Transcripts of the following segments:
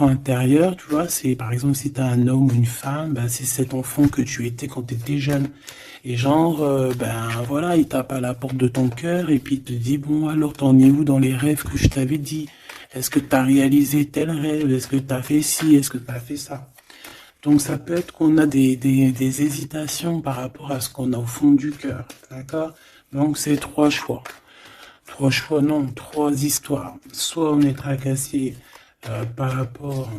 intérieur, tu vois, c'est par exemple si tu as un homme ou une femme, ben, c'est cet enfant que tu étais quand tu étais jeune. Et genre, ben voilà, il tape à la porte de ton cœur et puis il te dit, bon alors t'en es où dans les rêves que je t'avais dit? Est-ce que tu as réalisé tel rêve? Est-ce que tu as fait ci? Est-ce que tu as fait ça? Donc ça peut être qu'on a des hésitations par rapport à ce qu'on a au fond du cœur, d'accord? Donc c'est trois choix. Trois choix, non, trois histoires. Soit on est tracassé par rapport,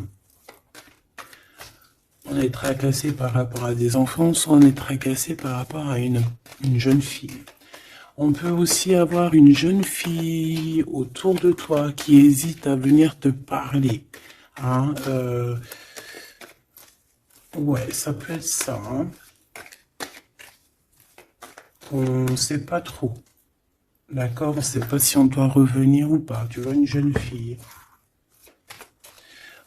on est tracassé par rapport à des enfants, soit on est tracassé par rapport à une jeune fille. On peut aussi avoir une jeune fille autour de toi qui hésite à venir te parler. Hein, ouais, ça peut être ça. Hein. On ne sait pas trop. D'accord, on ne sait pas si on doit revenir ou pas. Tu vois, une jeune fille.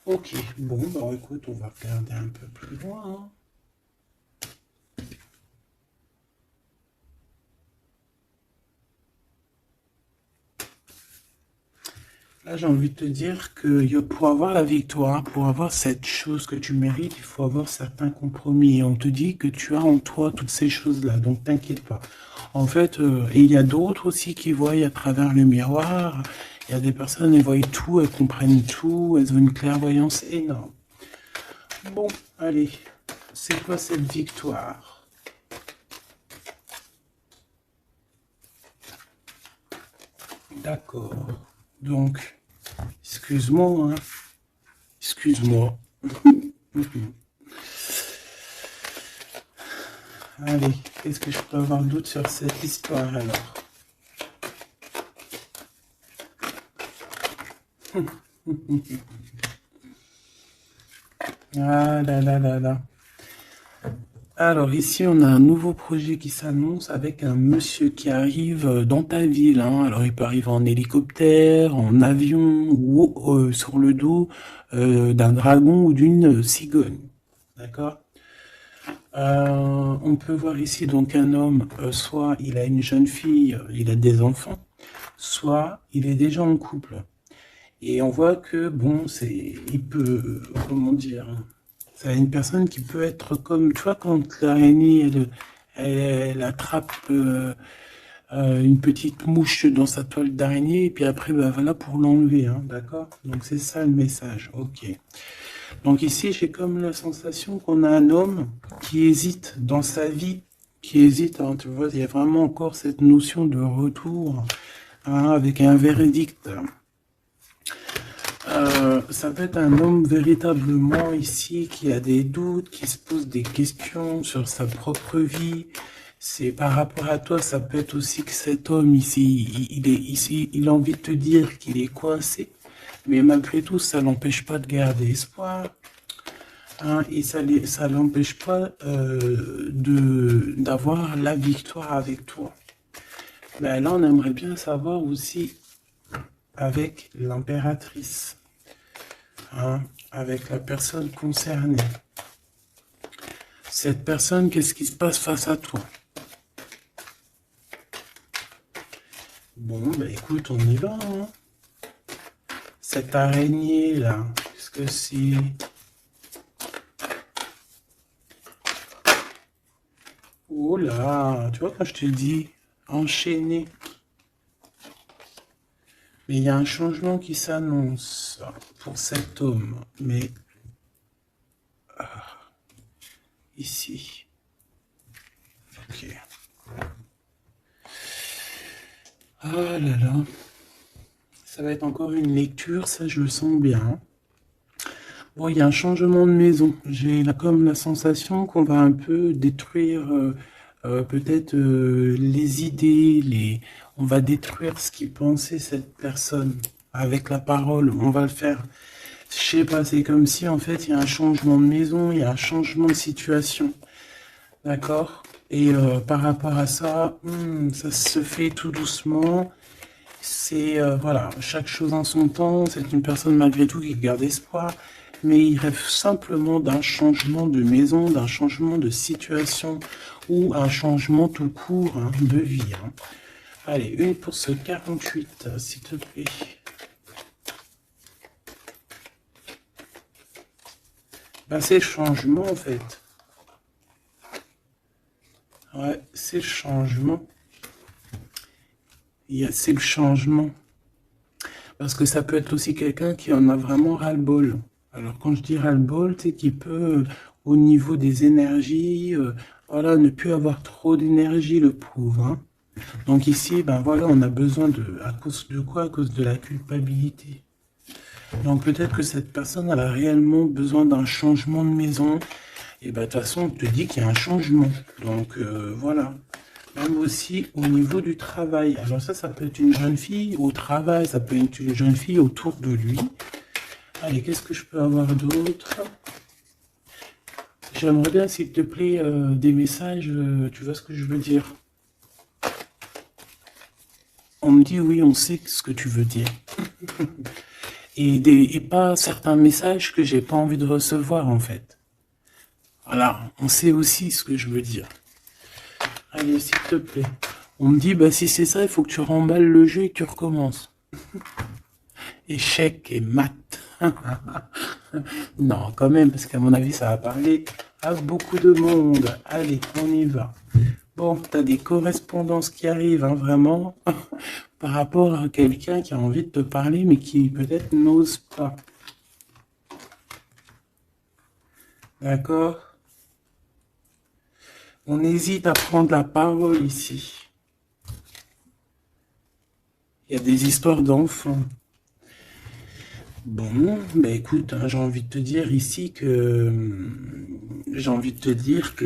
Ok, bon, bah écoute, on va regarder un peu plus loin. Hein. Là, j'ai envie de te dire que pour avoir la victoire, pour avoir cette chose que tu mérites, il faut avoir certains compromis. Et on te dit que tu as en toi toutes ces choses-là, donc t'inquiète pas. En fait, et il y a d'autres aussi qui voient à travers le miroir. Il y a des personnes, elles voient tout, elles comprennent tout, elles ont une clairvoyance énorme. Bon, allez, c'est quoi cette victoire? D'accord. Donc, excuse-moi, hein. Excuse-moi. Allez, qu'est-ce que je peux avoir d'autre sur cette histoire alors? Ah là là là là. Alors ici, on a un nouveau projet qui s'annonce avec un monsieur qui arrive dans ta ville. Hein. Alors il peut arriver en hélicoptère, en avion ou sur le dos d'un dragon ou d'une cigogne. D'accord? On peut voir ici donc un homme, soit il a une jeune fille, il a des enfants, soit il est déjà en couple. Et on voit que, bon, il peut, comment dire, c'est une personne qui peut être comme, tu vois, quand l'araignée, elle attrape une petite mouche dans sa toile d'araignée, et puis après, bah, voilà, pour l'enlever, hein, d'accord? Donc c'est ça le message, ok. Donc ici, j'ai comme la sensation qu'on a un homme qui hésite dans sa vie, qui hésite, hein, tu vois, il y a vraiment encore cette notion de retour, hein, avec un verdict. Ça peut être un homme véritablement ici qui a des doutes, qui se pose des questions sur sa propre vie. C'est par rapport à toi, ça peut être aussi que cet homme ici, il est ici, il a envie de te dire qu'il est coincé, mais malgré tout, ça l'empêche pas de garder espoir. Hein, et ça l'empêche pas d'avoir la victoire avec toi. Ben là, on aimerait bien savoir aussi avec l'impératrice. Hein, avec la personne concernée. Cette personne, qu'est-ce qui se passe face à toi? Bon, ben écoute, on y va. Hein. Cette araignée là, qu'est-ce que c'est? Oh là, tu vois quand je te dis enchaîné. Mais il y a un changement qui s'annonce pour cet homme. Mais ici. Ok. Ah là là. Ça va être encore une lecture, ça je le sens bien. Bon, il y a un changement de maison. J'ai là comme la sensation qu'on va un peu détruire peut-être les idées, on va détruire ce qui pensait cette personne avec la parole. On va le faire. Je sais pas, c'est comme si en fait il y a un changement de maison, il y a un changement de situation. D'accord? Et par rapport à ça, ça se fait tout doucement. C'est voilà, chaque chose en son temps. C'est une personne malgré tout qui garde espoir, mais il rêve simplement d'un changement de maison, d'un changement de situation ou un changement tout court hein, de vie. Hein. Allez, une pour ce 48, s'il te plaît. Ben, c'est le changement, en fait. Ouais, c'est le changement. C'est le changement. Parce que ça peut être aussi quelqu'un qui en a vraiment ras-le-bol. Alors quand je dis ras-le-bol, c'est qu'il peut, au niveau des énergies, voilà, ne plus avoir trop d'énergie, le pauvre, hein. Donc ici, ben voilà, on a besoin de, à cause de quoi? À cause de la culpabilité. Donc peut-être que cette personne, elle a réellement besoin d'un changement de maison. Et ben de toute façon, on te dit qu'il y a un changement. Donc voilà. Même aussi au niveau du travail. Alors ça peut être une jeune fille au travail, ça peut être une jeune fille autour de lui. Allez, qu'est-ce que je peux avoir d'autre? J'aimerais bien, s'il te plaît, des messages, tu vois ce que je veux dire? On me dit oui, on sait ce que tu veux dire. Et pas certains messages que j'ai pas envie de recevoir, en fait. Voilà, on sait aussi ce que je veux dire. Allez, s'il te plaît. On me dit, bah si c'est ça, il faut que tu remballes le jeu et que tu recommences. Échec et maths. Non, quand même, parce qu'à mon avis, ça va parler à beaucoup de monde. Allez, on y va. Bon, t'as des correspondances qui arrivent, hein, vraiment, par rapport à quelqu'un qui a envie de te parler, mais qui peut-être n'ose pas. D'accord? On hésite à prendre la parole ici. Il y a des histoires d'enfants. Bon, bah écoute, hein, j'ai envie de te dire ici que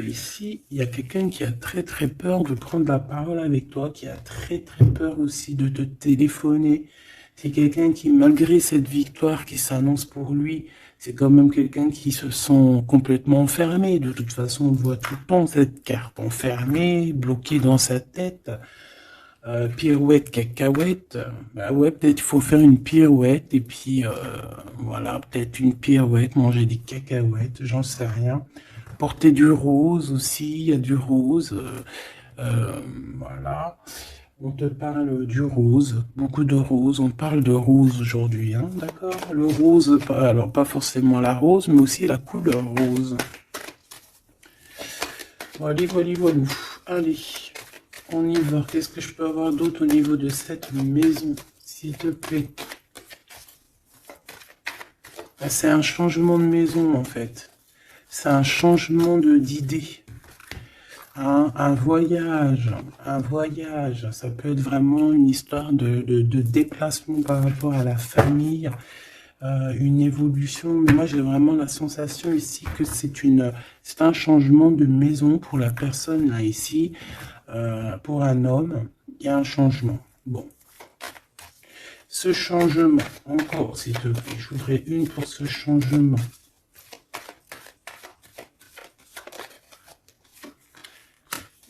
ici, il y a quelqu'un qui a très très peur de prendre la parole avec toi, qui a très très peur aussi de te téléphoner. C'est quelqu'un qui, malgré cette victoire qui s'annonce pour lui, c'est quand même quelqu'un qui se sent complètement enfermé. De toute façon, on voit tout le temps cette carte enfermée, bloquée dans sa tête. Pirouette, cacahuète, bah ouais, peut-être il faut faire une pirouette, et puis voilà, peut-être une pirouette, manger des cacahuètes, j'en sais rien. Porter du rose aussi, il y a du rose, voilà. On te parle du rose, beaucoup de rose, on parle de rose aujourd'hui, hein, d'accord? Le rose, alors pas forcément la rose, mais aussi la couleur rose. Voilà, voilà, voilà. Allez. On y va. Qu'est-ce que je peux avoir d'autre au niveau de cette maison, s'il te plaît? Ah, c'est un changement de maison, en fait. C'est un changement d'idée. Un voyage. Un voyage. Ça peut être vraiment une histoire de déplacement par rapport à la famille. Une évolution. Mais moi, j'ai vraiment la sensation ici que c'est un changement de maison pour la personne, là, ici. Pour un homme, il y a un changement. Bon. Ce changement, encore s'il te plaît, je voudrais une pour ce changement.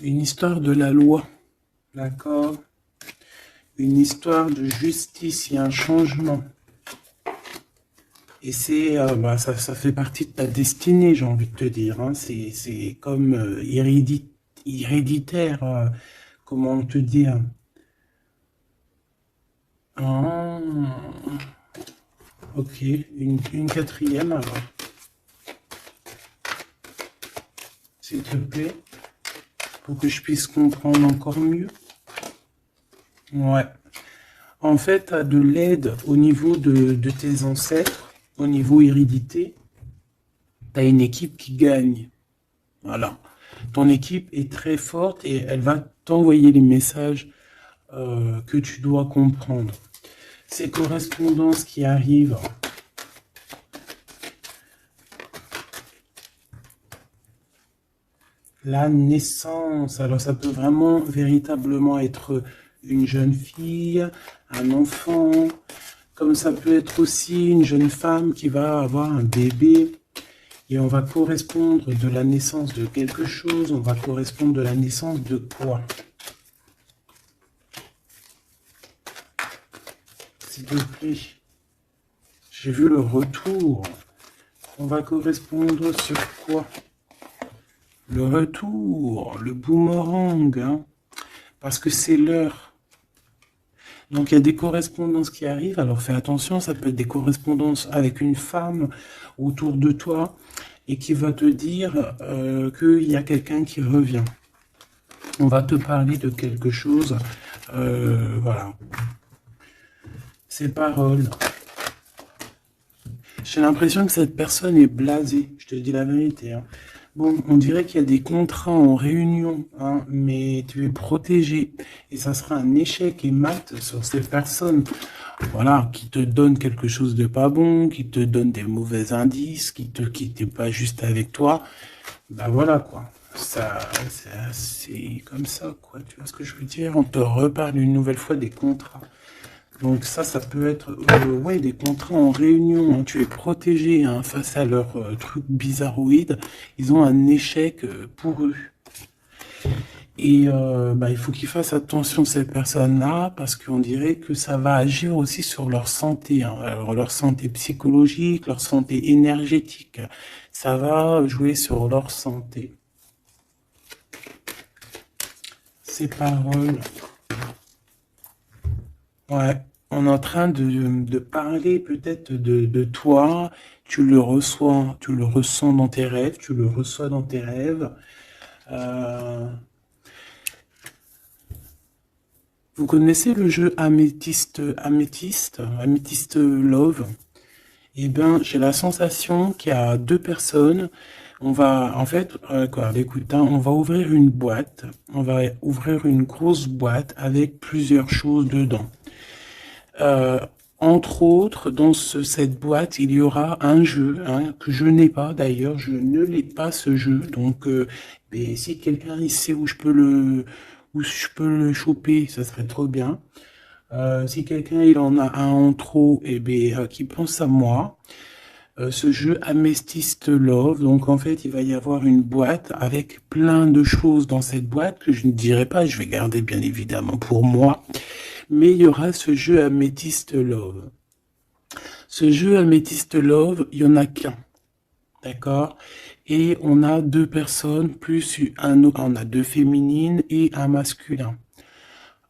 Une histoire de la loi, d'accord? Une histoire de justice, il y a un changement. Et c'est, bah, ça fait partie de ta destinée, j'ai envie de te dire, hein. C'est comme héréditaire, comment te dire? Ah, ok, une quatrième alors, s'il te plaît, pour que je puisse comprendre encore mieux. Ouais. En fait, tu as de l'aide au niveau de tes ancêtres, au niveau hérédité. Tu as une équipe qui gagne. Voilà. Ton équipe est très forte et elle va t'envoyer les messages que tu dois comprendre. Ces correspondances qui arrivent, la naissance, alors ça peut vraiment véritablement être une jeune fille, un enfant, comme ça peut être aussi une jeune femme qui va avoir un bébé. Et on va correspondre de la naissance de quelque chose, on va correspondre de la naissance de quoi? S'il te plaît. J'ai vu le retour. On va correspondre sur quoi? Le retour, le boomerang, hein, parce que c'est l'heure. Donc il y a des correspondances qui arrivent, alors fais attention, ça peut être des correspondances avec une femme autour de toi, et qui va te dire qu'il y a quelqu'un qui revient. On va te parler de quelque chose. Voilà. Ces paroles. J'ai l'impression que cette personne est blasée. Je te dis la vérité. Hein. Bon, on dirait qu'il y a des contrats en réunion, hein, mais tu es protégé. Et ça sera un échec et mat sur ces personnes, voilà, qui te donnent quelque chose de pas bon, qui te donnent des mauvais indices, qui te quittent pas juste avec toi. Bah voilà, quoi. Ça, c'est comme ça, quoi. Tu vois ce que je veux dire? On te reparle une nouvelle fois des contrats. Donc ça peut être ouais, des contrats en réunion. Hein. Tu es protégé hein, face à leurs trucs bizarroïdes. Ils ont un échec pour eux. Et bah, il faut qu'ils fassent attention ces personnes-là parce qu'on dirait que ça va agir aussi sur leur santé. Hein. Alors leur santé psychologique, leur santé énergétique. Ça va jouer sur leur santé. Ces paroles. Ouais. On est en train de parler peut-être de toi, tu le ressens dans tes rêves, tu le reçois dans tes rêves. Vous connaissez le jeu Améthyste Love? Eh bien, j'ai la sensation qu'il y a deux personnes. On va, en fait, écoute, hein, on va ouvrir une boîte. On va ouvrir une grosse boîte avec plusieurs choses dedans. Entre autres, dans cette boîte, il y aura un jeu hein, que je n'ai pas d'ailleurs, je ne l'ai pas ce jeu. Donc, si quelqu'un il sait où je peux le choper, ça serait trop bien. Si quelqu'un il en a un en trop, qui pense à moi. Ce jeu Amethyst Love, donc en fait il va y avoir une boîte avec plein de choses dans cette boîte que je ne dirai pas, je vais garder bien évidemment pour moi. Mais il y aura ce jeu Amethyst Love. Ce jeu Amethyst Love, il y en a qu'un. D'accord? Et on a deux personnes, plus on a deux féminines et un masculin.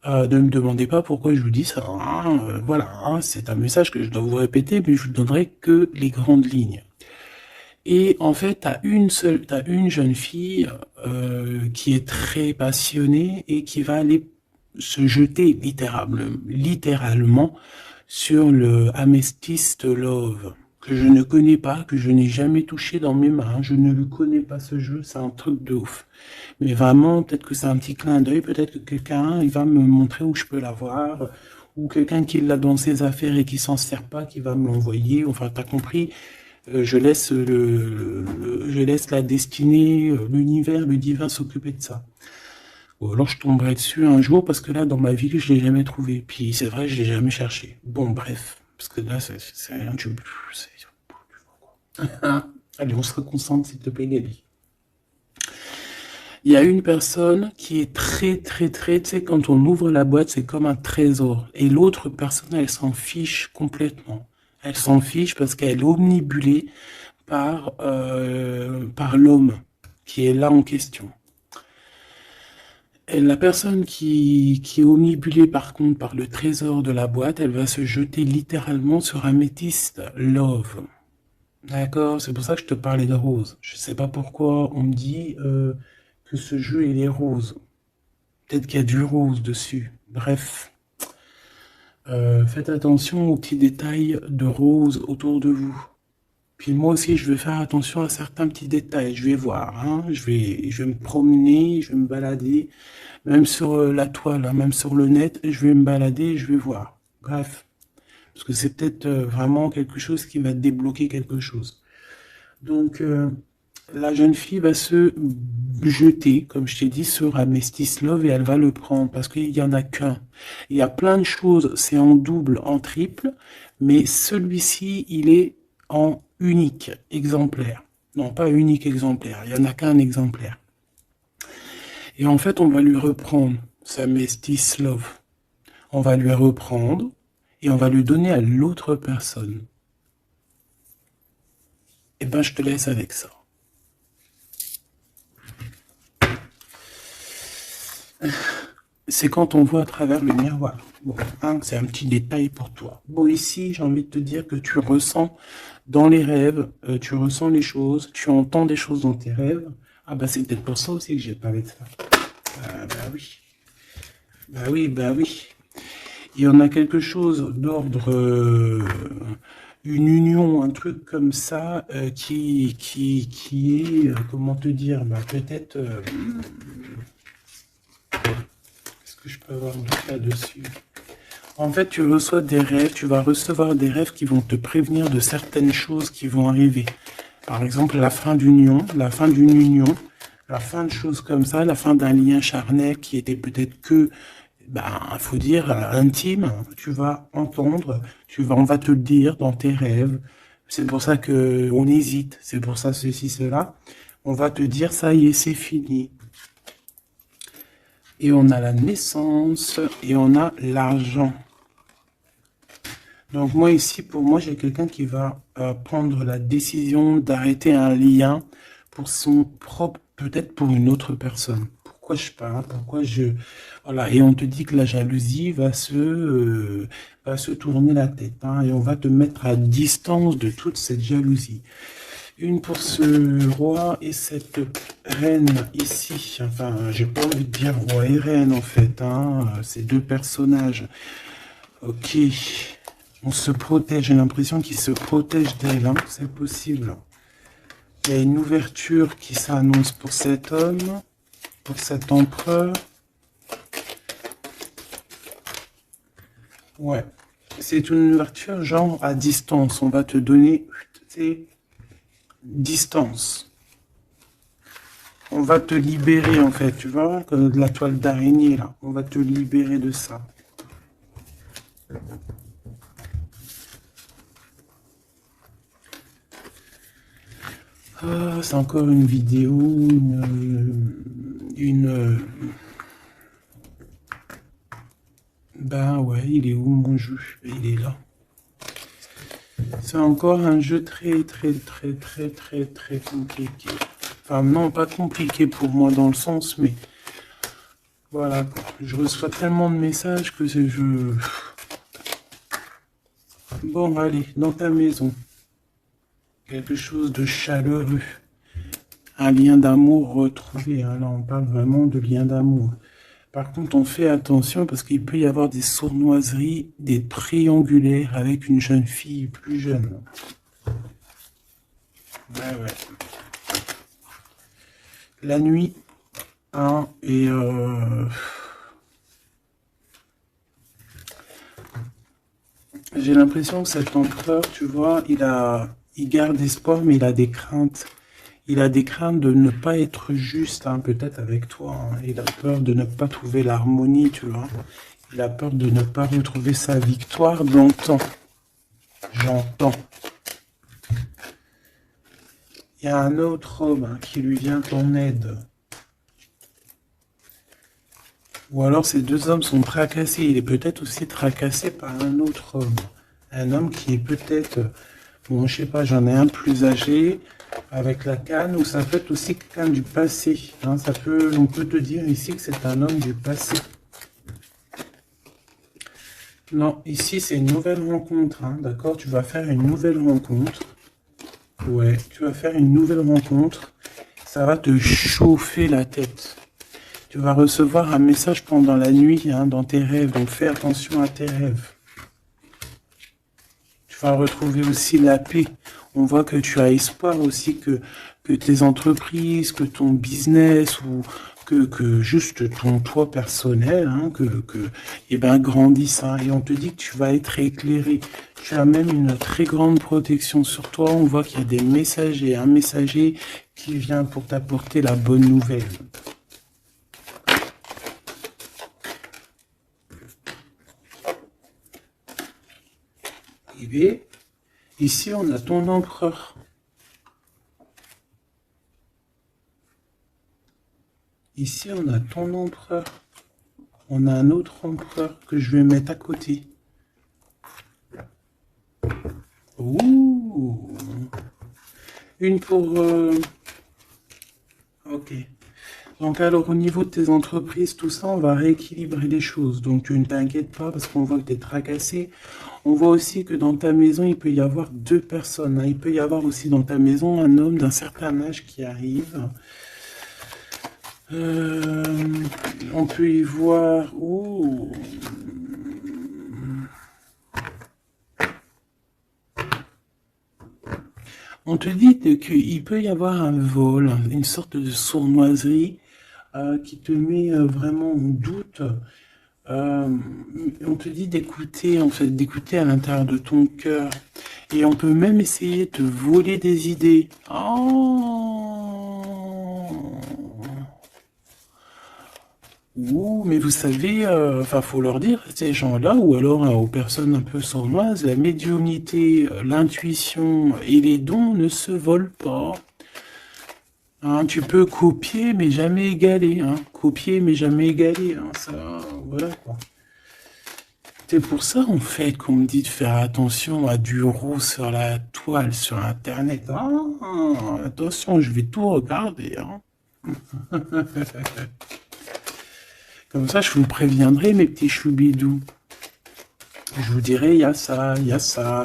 Ne me demandez pas pourquoi je vous dis ça. Hein, voilà, hein, c'est un message que je dois vous répéter, mais je vous donnerai que les grandes lignes. Et en fait, t'as une jeune fille qui est très passionnée et qui va aller se jeter littéralement sur le Amethyst Love, que je ne connais pas, que je n'ai jamais touché dans mes mains. Je ne le connais pas ce jeu, c'est un truc de ouf. Mais vraiment, peut-être que c'est un petit clin d'œil, peut-être que quelqu'un, il va me montrer où je peux l'avoir, ou quelqu'un qui l'a dans ses affaires et qui s'en sert pas, qui va me l'envoyer. Enfin, t'as compris, je laisse la destinée, l'univers, le divin s'occuper de ça. Ou alors je tomberai dessus un jour parce que là, dans ma vie, je l'ai jamais trouvé. Puis c'est vrai, je l'ai jamais cherché. Bon, bref, parce que là, c'est rien. Allez, on se reconcentre, s'il te plaît, Gabi. Il y a une personne qui est très, très, très, tu sais, quand on ouvre la boîte, c'est comme un trésor. Et l'autre personne, elle s'en fiche complètement. Elle s'en fiche parce qu'elle est omnibulée par l'homme qui est là en question. Et la personne qui est omnibulée par contre par le trésor de la boîte, elle va se jeter littéralement sur Amethyst Love. D'accord? C'est pour ça que je te parlais de rose. Je sais pas pourquoi on me dit que ce jeu il est rose. Peut-être qu'il y a du rose dessus. Bref. Faites attention aux petits détails de rose autour de vous. Puis moi aussi, je vais faire attention à certains petits détails. Je vais voir, hein. Je vais me promener, je vais me balader, même sur la toile, hein, même sur le net, je vais me balader, je vais voir. Bref, parce que c'est peut-être vraiment quelque chose qui va débloquer quelque chose. Donc, la jeune fille va se jeter, comme je t'ai dit, sur Amethyst Love et elle va le prendre parce qu'il n'y en a qu'un. Il y a plein de choses, c'est en double, en triple, mais celui-ci, il est en unique exemplaire. Non, pas unique exemplaire, il n'y en a qu'un exemplaire. Et en fait, on va lui reprendre sa Amethyst Love. On va lui reprendre et on va lui donner à l'autre personne. Et ben, je te laisse avec ça. C'est quand on voit à travers le miroir. Bon, hein, c'est un petit détail pour toi. Bon, ici, j'ai envie de te dire que tu ressens dans les rêves, tu ressens les choses, tu entends des choses dans tes rêves. Ah bah c'est peut-être pour ça aussi que j'ai parlé de ça. Bah oui. Bah oui, bah oui. Il y en a quelque chose d'ordre, une union, un truc comme ça, qui est, comment te dire, bah peut-être, est-ce que je peux avoir un truc là-dessus? En fait, tu reçois des rêves, tu vas recevoir des rêves qui vont te prévenir de certaines choses qui vont arriver. Par exemple, la fin d'une union, la fin de choses comme ça, la fin d'un lien charnel qui était peut-être que, ben, faut dire, intime. Tu vas entendre, on va te le dire dans tes rêves. C'est pour ça que on hésite. C'est pour ça ceci, cela. On va te dire, ça y est, c'est fini. Et on a la naissance et on a l'argent. Donc moi ici, pour moi, j'ai quelqu'un qui va prendre la décision d'arrêter un lien pour son propre, peut-être pour une autre personne. Pourquoi je parle, pourquoi je... Voilà, et on te dit que la jalousie va se tourner la tête, hein, et on va te mettre à distance de toute cette jalousie. Une pour ce roi et cette reine ici. Enfin, j'ai pas envie de dire roi et reine en fait, hein, ces deux personnages. Ok. On se protège, j'ai l'impression qu'il se protège d'elle, hein, c'est possible. Il y a une ouverture qui s'annonce pour cet homme, pour cet empereur. Ouais, c'est une ouverture genre à distance, on va te donner, c'est distance. On va te libérer en fait, tu vois, comme de la toile d'araignée là, on va te libérer de ça. Ah, c'est encore une vidéo, Ben ouais, il est où mon jeu? Il est là. C'est encore un jeu très compliqué. Enfin non, pas compliqué pour moi dans le sens, mais voilà, je reçois tellement de messages que c'est je... Bon, allez, dans ta maison, quelque chose de chaleureux. Un lien d'amour retrouvé, hein. Là on parle vraiment de lien d'amour. Par contre, on fait attention parce qu'il peut y avoir des sournoiseries, des triangulaires avec une jeune fille plus jeune. Ouais. La nuit, hein, et j'ai l'impression que cet empereur, tu vois, il garde espoir, mais il a des craintes. Il a des craintes de ne pas être juste, hein, peut-être avec toi, hein. Il a peur de ne pas trouver l'harmonie, tu vois. Il a peur de ne pas retrouver sa victoire dans le temps. J'entends. Il y a un autre homme, hein, qui lui vient en aide. Ou alors ces deux hommes sont tracassés. Il est peut-être aussi tracassé par un autre homme. Un homme qui est peut-être, bon, je sais pas, j'en ai un plus âgé, avec la canne, ou ça peut être aussi quelqu'un du passé, hein. On peut te dire ici que c'est un homme du passé. Non, ici c'est une nouvelle rencontre, hein, d'accord? Tu vas faire une nouvelle rencontre. Ouais, tu vas faire une nouvelle rencontre. Ça va te chauffer la tête. Tu vas recevoir un message pendant la nuit, hein, dans tes rêves, donc fais attention à tes rêves. Tu vas retrouver aussi la paix. On voit que tu as espoir aussi que tes entreprises, que ton business ou que juste ton toi personnel, hein, eh ben, grandisse, hein, et on te dit que tu vas être éclairé. Tu as même une très grande protection sur toi. On voit qu'il y a des messagers, un messager qui vient pour t'apporter la bonne nouvelle. Ici, on a ton empereur. Ici, on a ton empereur. On a un autre empereur que je vais mettre à côté. Ouh. Une pour... Ok. Donc alors au niveau de tes entreprises, tout ça, on va rééquilibrer les choses. Donc tu ne t'inquiètes pas parce qu'on voit que tu es tracassé. On voit aussi que dans ta maison, il peut y avoir deux personnes, hein. Il peut y avoir aussi dans ta maison un homme d'un certain âge qui arrive. Euh, on peut y voir... Oh. On te dit qu'il peut y avoir un vol, une sorte de sournoiserie qui te met vraiment en doute. On te dit d'écouter, en fait, d'écouter à l'intérieur de ton cœur. Et on peut même essayer de te voler des idées. Oh! Ouh, mais vous savez, enfin, faut leur dire, ces gens-là, ou alors aux personnes un peu sournoises, la médiumnité, l'intuition et les dons ne se volent pas. Hein, tu peux copier, mais jamais égaler. Hein. Copier, mais jamais égaler. Hein. Ça, voilà quoi. C'est pour ça, en fait, qu'on me dit de faire attention à du roux sur la toile, sur Internet. Ah, attention, je vais tout regarder. Hein. Comme ça, je vous préviendrai, mes petits choubidous. Je vous dirai, il y a ça,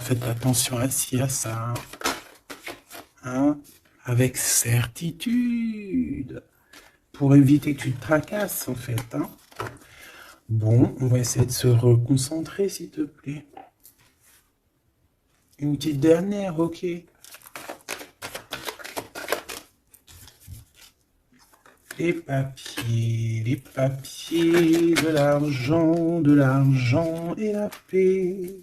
faites attention à ci, à ça. Hein, avec certitude. Pour éviter que tu te tracasses, en fait. Hein. Bon, on va essayer de se reconcentrer, s'il te plaît. Une petite dernière, ok. Les papiers, de l'argent et la paix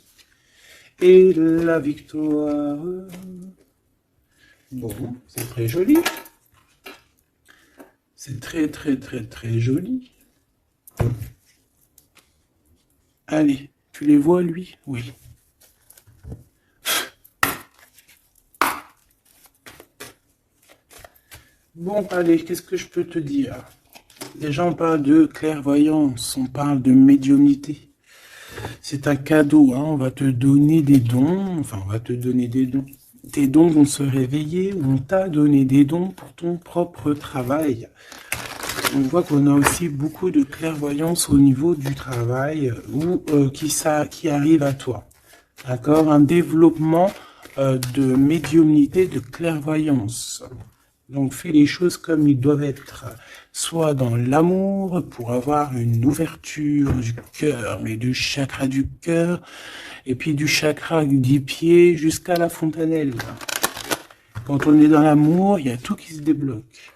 et la victoire. Bon, c'est très joli. C'est très, très, très, très joli. Allez, tu les vois, lui? Oui. Bon, allez, qu'est-ce que je peux te dire? Déjà, on parle de clairvoyance, on parle de médiumnité. C'est un cadeau, hein, on va te donner des dons, enfin, on va te donner des dons. Tes dons vont se réveiller, on t'a donné des dons pour ton propre travail. On voit qu'on a aussi beaucoup de clairvoyance au niveau du travail ou qui arrive à toi. D'accord? Un développement de médiumnité, de clairvoyance. Donc fais les choses comme ils doivent être, soit dans l'amour pour avoir une ouverture du cœur, mais du chakra du cœur, et puis du chakra du pied jusqu'à la fontanelle. Quand on est dans l'amour, il y a tout qui se débloque.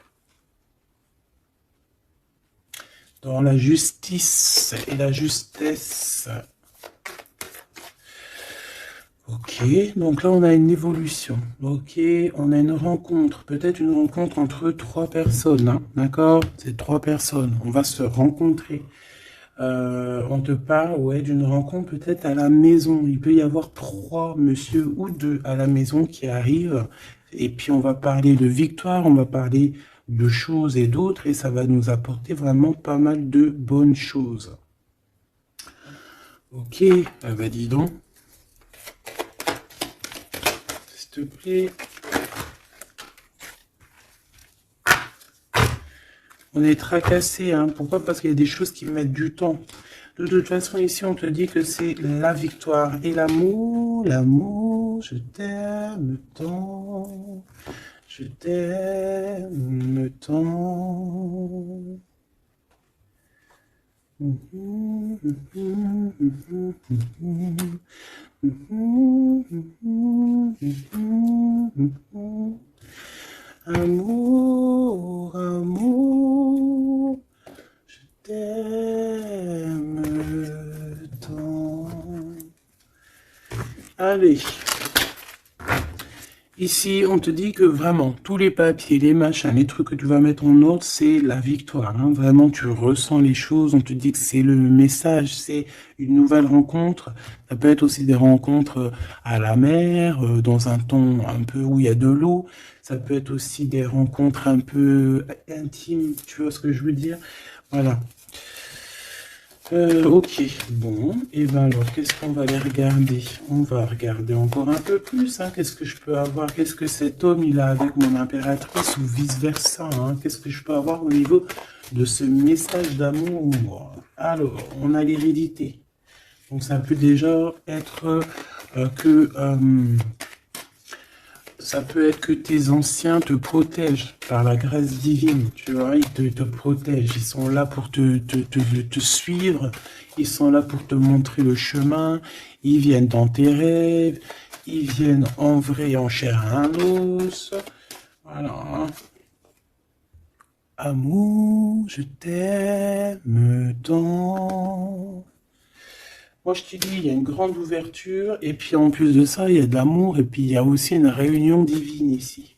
Dans la justice et la justesse. Ok, donc là on a une évolution. Ok, on a une rencontre, peut-être une rencontre entre trois personnes, hein, d'accord? C'est trois personnes, on va se rencontrer. On te parle, ouais, d'une rencontre peut-être à la maison. Il peut y avoir trois monsieur ou deux à la maison qui arrivent. Et puis on va parler de victoire, on va parler de choses et d'autres, et ça va nous apporter vraiment pas mal de bonnes choses. Ok, bah dis donc. S'il te plaît. On est tracassé, hein. Pourquoi? Parce qu'il y a des choses qui mettent du temps. De toute façon, ici, on te dit que c'est la victoire et l'amour. L'amour, je t'aime tant. Je t'aime tant. Amour, amour, je t'aime tant. Allez. Ici, on te dit que vraiment, tous les papiers, les machins, les trucs que tu vas mettre en ordre, c'est la victoire. Hein. Vraiment, tu ressens les choses. On te dit que c'est le message, c'est une nouvelle rencontre. Ça peut être aussi des rencontres à la mer, dans un ton un peu où il y a de l'eau. Ça peut être aussi des rencontres un peu intimes. Tu vois ce que je veux dire? Voilà. Ok, bon, et ben alors, qu'est-ce qu'on va aller regarder? On va regarder encore un peu plus, hein. Qu'est-ce que je peux avoir? Qu'est-ce que cet homme, il a avec mon impératrice ou vice-versa, hein? Qu'est-ce que je peux avoir au niveau de ce message d'amour? Alors, on a l'hérédité. Donc, ça peut déjà être que... ça peut être que tes anciens te protègent par la grâce divine, tu vois, ils te protègent, ils sont là pour te suivre, ils sont là pour te montrer le chemin, ils viennent dans tes rêves, ils viennent en vrai, en chair et en os, voilà. Amour, je t'aime tant. Moi, je te dis, il y a une grande ouverture, et puis en plus de ça, il y a de l'amour, et puis il y a aussi une réunion divine ici.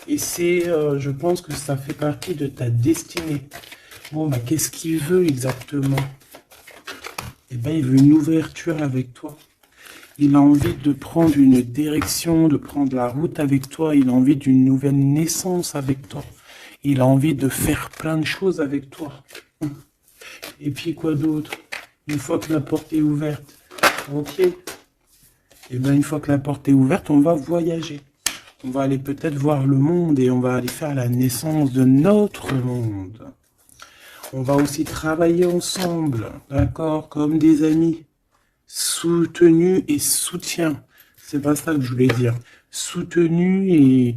Et c'est, je pense que ça fait partie de ta destinée. Bon, bah, qu'est-ce qu'il veut exactement? Eh ben, il veut une ouverture avec toi. Il a envie de prendre une direction, de prendre la route avec toi. Il a envie d'une nouvelle naissance avec toi. Il a envie de faire plein de choses avec toi. Et puis quoi d'autre? Une fois que la porte est ouverte, ok. Et bien une fois que la porte est ouverte, on va voyager. On va aller peut-être voir le monde et on va aller faire la naissance de notre monde. On va aussi travailler ensemble, d'accord, comme des amis. Soutenus et soutien. C'est pas ça que je voulais dire. Soutenu et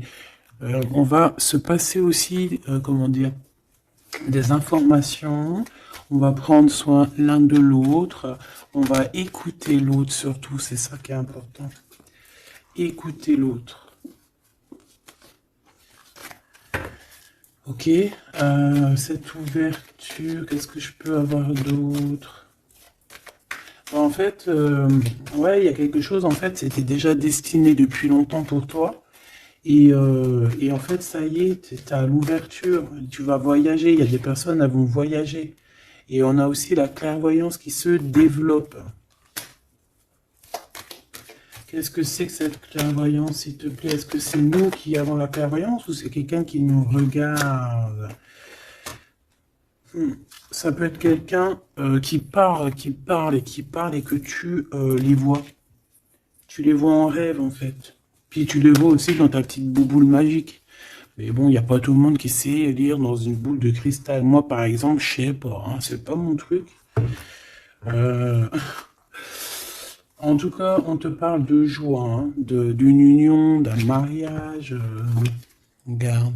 on va se passer aussi, comment dire, des informations. On va prendre soin l'un de l'autre. On va écouter l'autre surtout. C'est ça qui est important. Écouter l'autre. Ok. Cette ouverture, qu'est-ce que je peux avoir d'autre? En fait, ouais, il y a quelque chose, en fait, c'était déjà destiné depuis longtemps pour toi. Et en fait, ça y est, tu as l'ouverture, tu vas voyager, il y a des personnes qui vont voyager. Et on a aussi la clairvoyance qui se développe. Qu'est-ce que c'est que cette clairvoyance, s'il te plaît? Est-ce que c'est nous qui avons la clairvoyance ou c'est quelqu'un qui nous regarde? Ça peut être quelqu'un qui parle et que tu les vois. Tu les vois en rêve, en fait. Puis tu les vois aussi dans ta petite bouboule magique. Mais bon, il n'y a pas tout le monde qui sait lire dans une boule de cristal. Moi, par exemple, je sais pas, hein, c'est pas mon truc. Euh, En tout cas, on te parle de joie, hein, d'une union, d'un mariage. Regarde.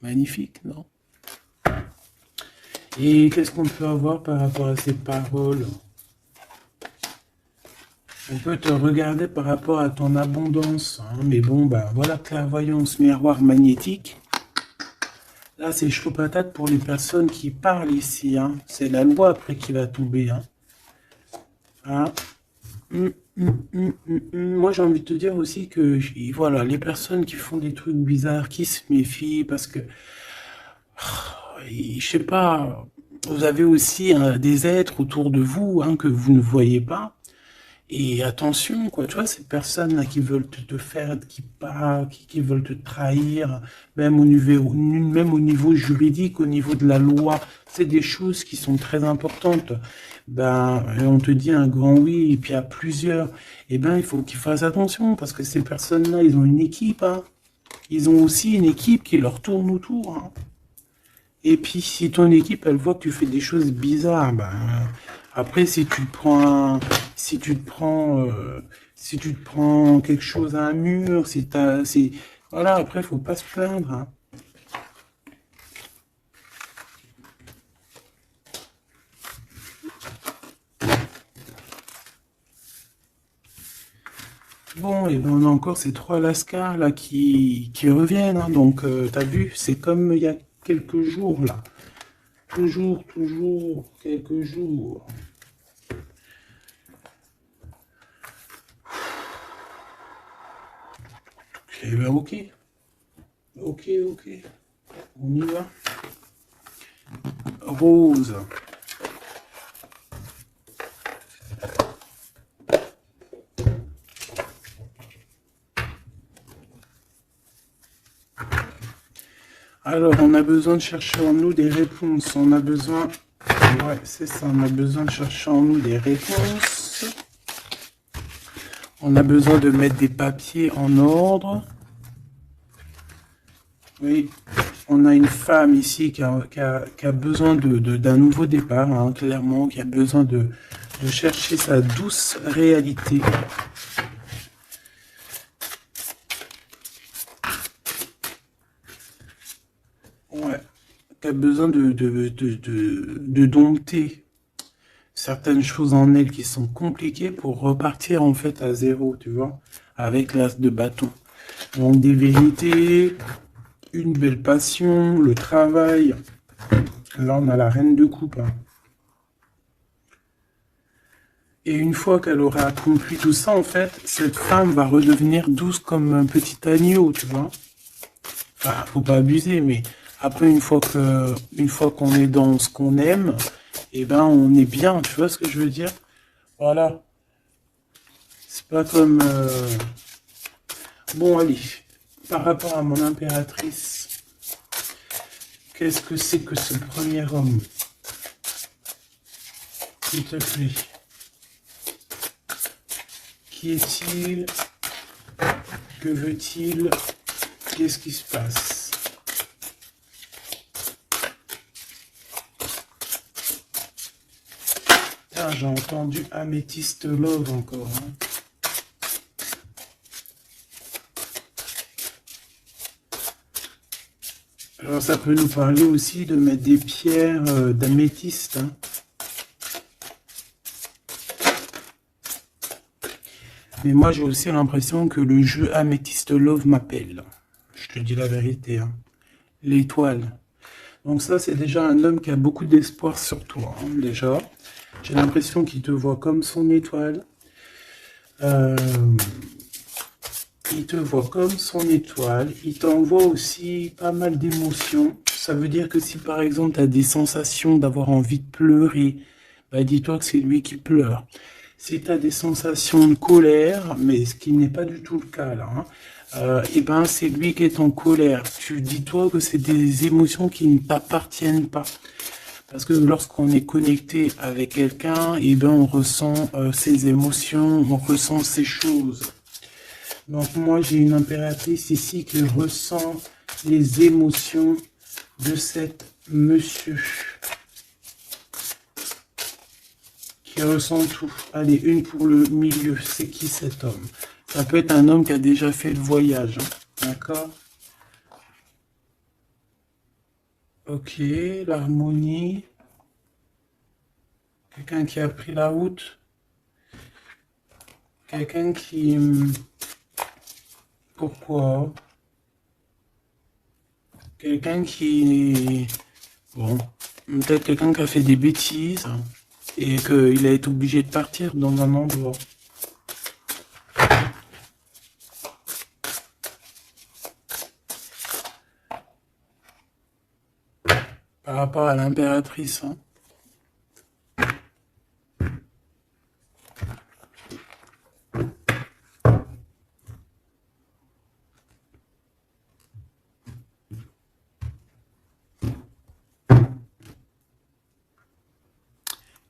Magnifique, non? Et qu'est-ce qu'on peut avoir par rapport à ces paroles? On peut te regarder par rapport à ton abondance, hein, mais bon, bah voilà, clairvoyance, miroir magnétique. Là, c'est chaud patate pour les personnes qui parlent ici, hein. C'est la loi après qui va tomber, hein. Ah. Moi, j'ai envie de te dire aussi que, voilà, les personnes qui font des trucs bizarres, qui se méfient, parce que, je sais pas, vous avez aussi des êtres autour de vous, hein, que vous ne voyez pas. Et attention, quoi, tu vois, ces personnes-là qui veulent te faire, qui parlent, qui veulent te trahir, même au niveau juridique, au niveau de la loi, c'est des choses qui sont très importantes. Ben, on te dit un grand oui, et puis à plusieurs, eh ben, il faut qu'ils fassent attention, parce que ces personnes-là, ils ont une équipe, hein. Ils ont aussi une équipe qui leur tourne autour, hein. Et puis, si ton équipe, elle voit que tu fais des choses bizarres, ben, après, si tu te prends, si tu te prends quelque chose à un mur, voilà, après, faut pas se plaindre, hein. Bon, et ben, on a encore ces trois lascars là qui reviennent, hein. Donc, t'as vu, c'est comme il y a quelques jours là. Toujours, quelques jours. Eh ben, ok. Ok. On y va. Rose. Alors, on a besoin de chercher en nous des réponses. On a besoin Ouais, c'est ça, on a besoin de chercher en nous des réponses. On a besoin de mettre des papiers en ordre. Oui, on a une femme ici qui a besoin d'un nouveau départ, hein, clairement, qui a besoin de chercher sa douce réalité. Ouais, qui a besoin de dompter certaines choses en elle qui sont compliquées pour repartir en fait à zéro, tu vois, avec l'as de bâton. Donc des vérités, une belle passion, le travail. Là, on a la reine de coupe. Hein. Et une fois qu'elle aura accompli tout ça, en fait, cette femme va redevenir douce comme un petit agneau, tu vois. Enfin, faut pas abuser, mais après, une fois qu'on est dans ce qu'on aime, eh ben, on est bien, tu vois ce que je veux dire? Voilà. C'est pas comme... Bon, allez. Par rapport à mon impératrice, qu'est-ce que c'est que ce premier homme? S'il te plaît. Qui est-il? Que veut-il? Qu'est-ce qui se passe? Ah, j'ai entendu Améthyste Love encore. Hein. Alors ça peut nous parler aussi de mettre des pierres d'améthyste. Hein. Mais moi j'ai aussi l'impression que le jeu Améthyste Love m'appelle. Je te dis la vérité. Hein. L'étoile. Donc ça c'est déjà un homme qui a beaucoup d'espoir sur toi. Hein, déjà. J'ai l'impression qu'il te voit comme son étoile. Il te voit comme son étoile. Il t'envoie aussi pas mal d'émotions. Ça veut dire que si par exemple tu as des sensations d'avoir envie de pleurer, bah dis-toi que c'est lui qui pleure. Si tu as des sensations de colère, mais ce qui n'est pas du tout le cas là, hein, et ben c'est lui qui est en colère. Tu dis-toi que c'est des émotions qui ne t'appartiennent pas. Parce que lorsqu'on est connecté avec quelqu'un, et ben on ressent ses émotions, on ressent ses choses. Donc moi j'ai une impératrice ici qui ressent les émotions de cet monsieur. Qui ressent tout. Allez, une pour le milieu. C'est qui cet homme? Ça peut être un homme qui a déjà fait le voyage. Hein. D'accord? Ok, l'harmonie. Quelqu'un qui a pris la route. Quelqu'un qui... Pourquoi? Quelqu'un qui... Bon, peut-être quelqu'un qui a fait des bêtises et qu'il a été obligé de partir dans un endroit. Par rapport à l'impératrice. Hein.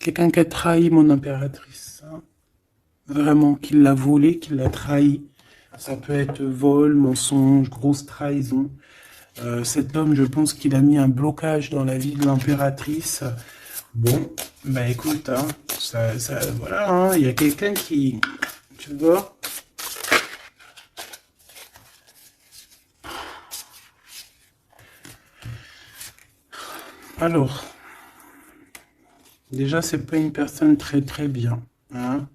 Quelqu'un qui a trahi mon impératrice. Hein. Vraiment, qui l'a volé, qui l'a trahi. Ça peut être vol, mensonge, grosse trahison. Cet homme, je pense qu'il a mis un blocage dans la vie de l'impératrice. Bon, bah écoute, hein, voilà, hein, il y a quelqu'un qui, tu vois. Alors, déjà, c'est pas une personne très très bien. Hein.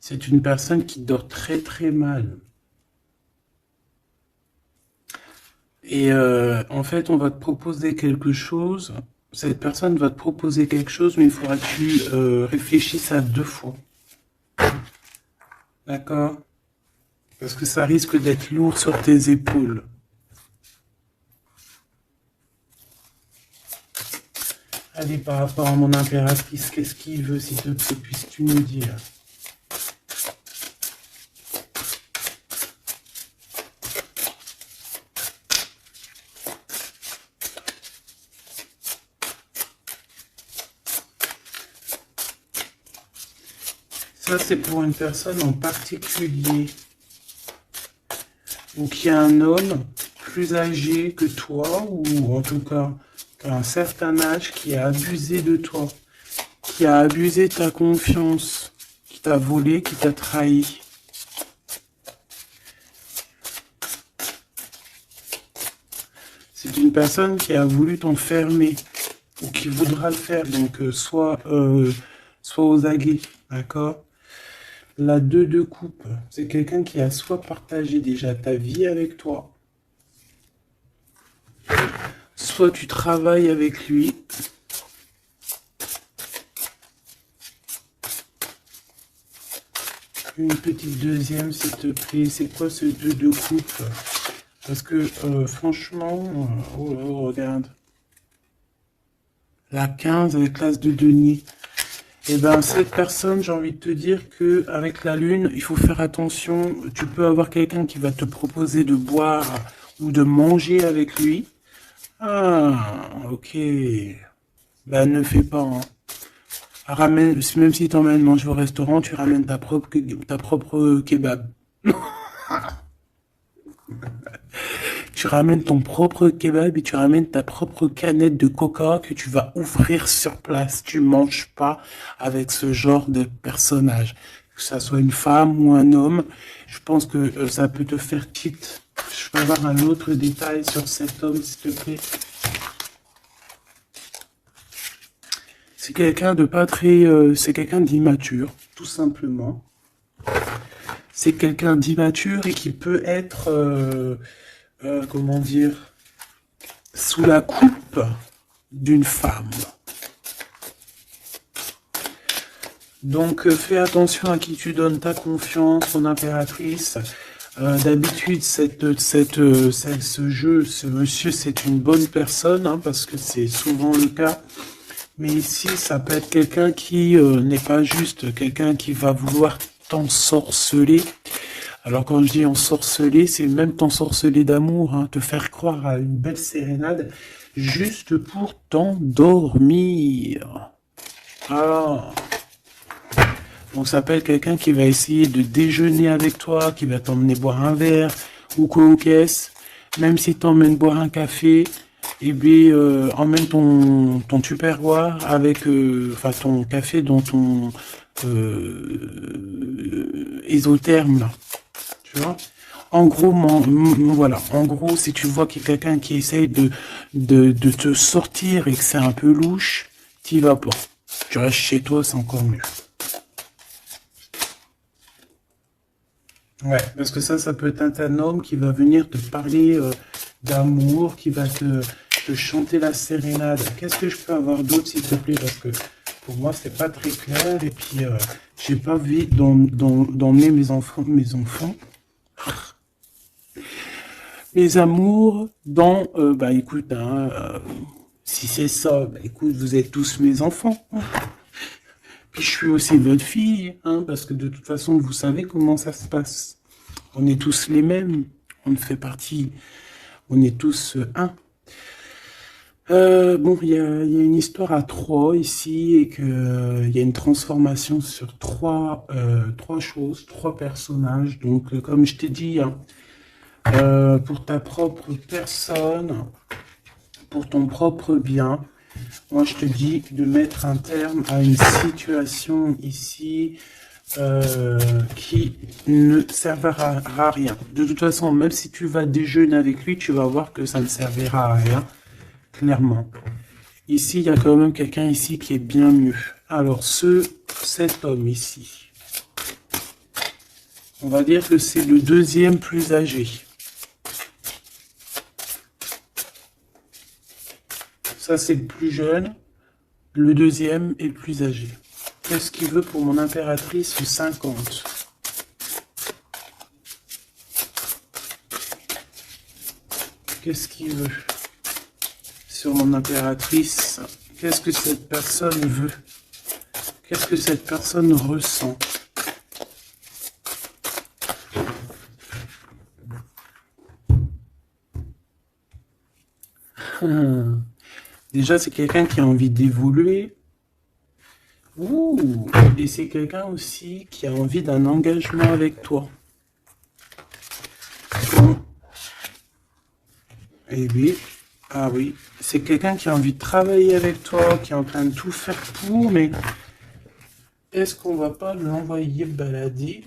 C'est une personne qui dort très très mal. Et en fait, on va te proposer quelque chose. Cette personne va te proposer quelque chose, mais il faudra que tu réfléchisses à 2 fois. D'accord? Parce que ça risque d'être lourd sur tes épaules. Allez, par rapport à mon impératrice, qu'est-ce qu'il veut, s'il te plaît, puisses-tu nous dire? Ça, c'est pour une personne en particulier. Ou qui est un homme plus âgé que toi, ou en tout cas, qui a un certain âge, qui a abusé de toi, qui a abusé de ta confiance, qui t'a volé, qui t'a trahi. C'est une personne qui a voulu t'enfermer, ou qui voudra le faire, donc soit aux aguets, d'accord? La 2 de coupe, c'est quelqu'un qui a soit partagé déjà ta vie avec toi, soit tu travailles avec lui. Une petite deuxième, s'il te plaît. C'est quoi ce 2 de coupe? Parce que franchement, oh là, regarde. La 15 avec l'as de denier. Et ben cette personne, j'ai envie de te dire que avec la lune, il faut faire attention. Tu peux avoir quelqu'un qui va te proposer de boire ou de manger avec lui. Ah, ok. Ben ne fais pas. Hein. Ramène, même si t'emmènes manger au restaurant, tu ramènes ta propre kebab. Tu ramènes ton propre kebab et tu ramènes ta propre canette de coca que tu vas ouvrir sur place. Tu manges pas avec ce genre de personnage. Que ça soit une femme ou un homme, je pense que ça peut te faire quitte. Je peux avoir un autre détail sur cet homme, s'il te plaît. C'est quelqu'un de pas très... c'est quelqu'un d'immature, tout simplement. C'est quelqu'un d'immature et qui peut être... comment dire, sous la coupe d'une femme. Donc fais attention à qui tu donnes ta confiance, ton impératrice. D'habitude, ce jeu, ce monsieur, c'est une bonne personne, hein, parce que c'est souvent le cas. Mais ici, ça peut être quelqu'un qui n'est pas juste quelqu'un qui va vouloir t'ensorceler. Alors quand je dis ensorceler, c'est même t'ensorceler d'amour, hein, te faire croire à une belle sérénade, juste pour t'endormir. Ah. Donc ça peut être quelqu'un qui va essayer de déjeuner avec toi, qui va t'emmener boire un verre, ou quoi aux caisses. Même si t'emmènes boire un café, et bien emmène ton tupperware avec, enfin ton café dans ton isotherme là. Tu vois? En gros, voilà. En gros, si tu vois qu'il y a quelqu'un qui essaye de te sortir et que c'est un peu louche, t'y vas pas. Tu restes chez toi, c'est encore mieux. Ouais, parce que ça peut être un homme qui va venir te parler d'amour, qui va te chanter la sérénade. Qu'est-ce que je peux avoir d'autre, s'il te plaît? Parce que pour moi, c'est pas très clair. Et puis, j'ai pas envie d'emmener mes enfants, mes amours dans, bah écoute, hein, si c'est ça, bah écoute, vous êtes tous mes enfants. Puis je suis aussi votre fille, hein, parce que de toute façon, vous savez comment ça se passe. On est tous les mêmes, on fait partie, on est tous un. Bon, il y a une histoire à 3 ici, et que il y a une transformation sur trois choses, 3 personnages. Donc, comme je t'ai dit, hein, pour ta propre personne, pour ton propre bien, moi je te dis de mettre un terme à une situation ici qui ne servira à rien. De toute façon, même si tu vas déjeuner avec lui, tu vas voir que ça ne servira à rien, clairement. Ici, il y a quand même quelqu'un ici qui est bien mieux. Alors, cet homme ici, on va dire que c'est le deuxième plus âgé. Ça, c'est le plus jeune. Le deuxième est le plus âgé. Qu'est-ce qu'il veut pour mon impératrice 50? Qu'est-ce qu'il veut sur mon impératrice? Qu'est-ce que cette personne veut? Qu'est-ce que cette personne ressent? Déjà, c'est quelqu'un qui a envie d'évoluer. Ouh, et c'est quelqu'un aussi qui a envie d'un engagement avec toi. Et oui, ah oui, c'est quelqu'un qui a envie de travailler avec toi, qui est en train de tout faire pour, mais est-ce qu'on va pas l'envoyer balader?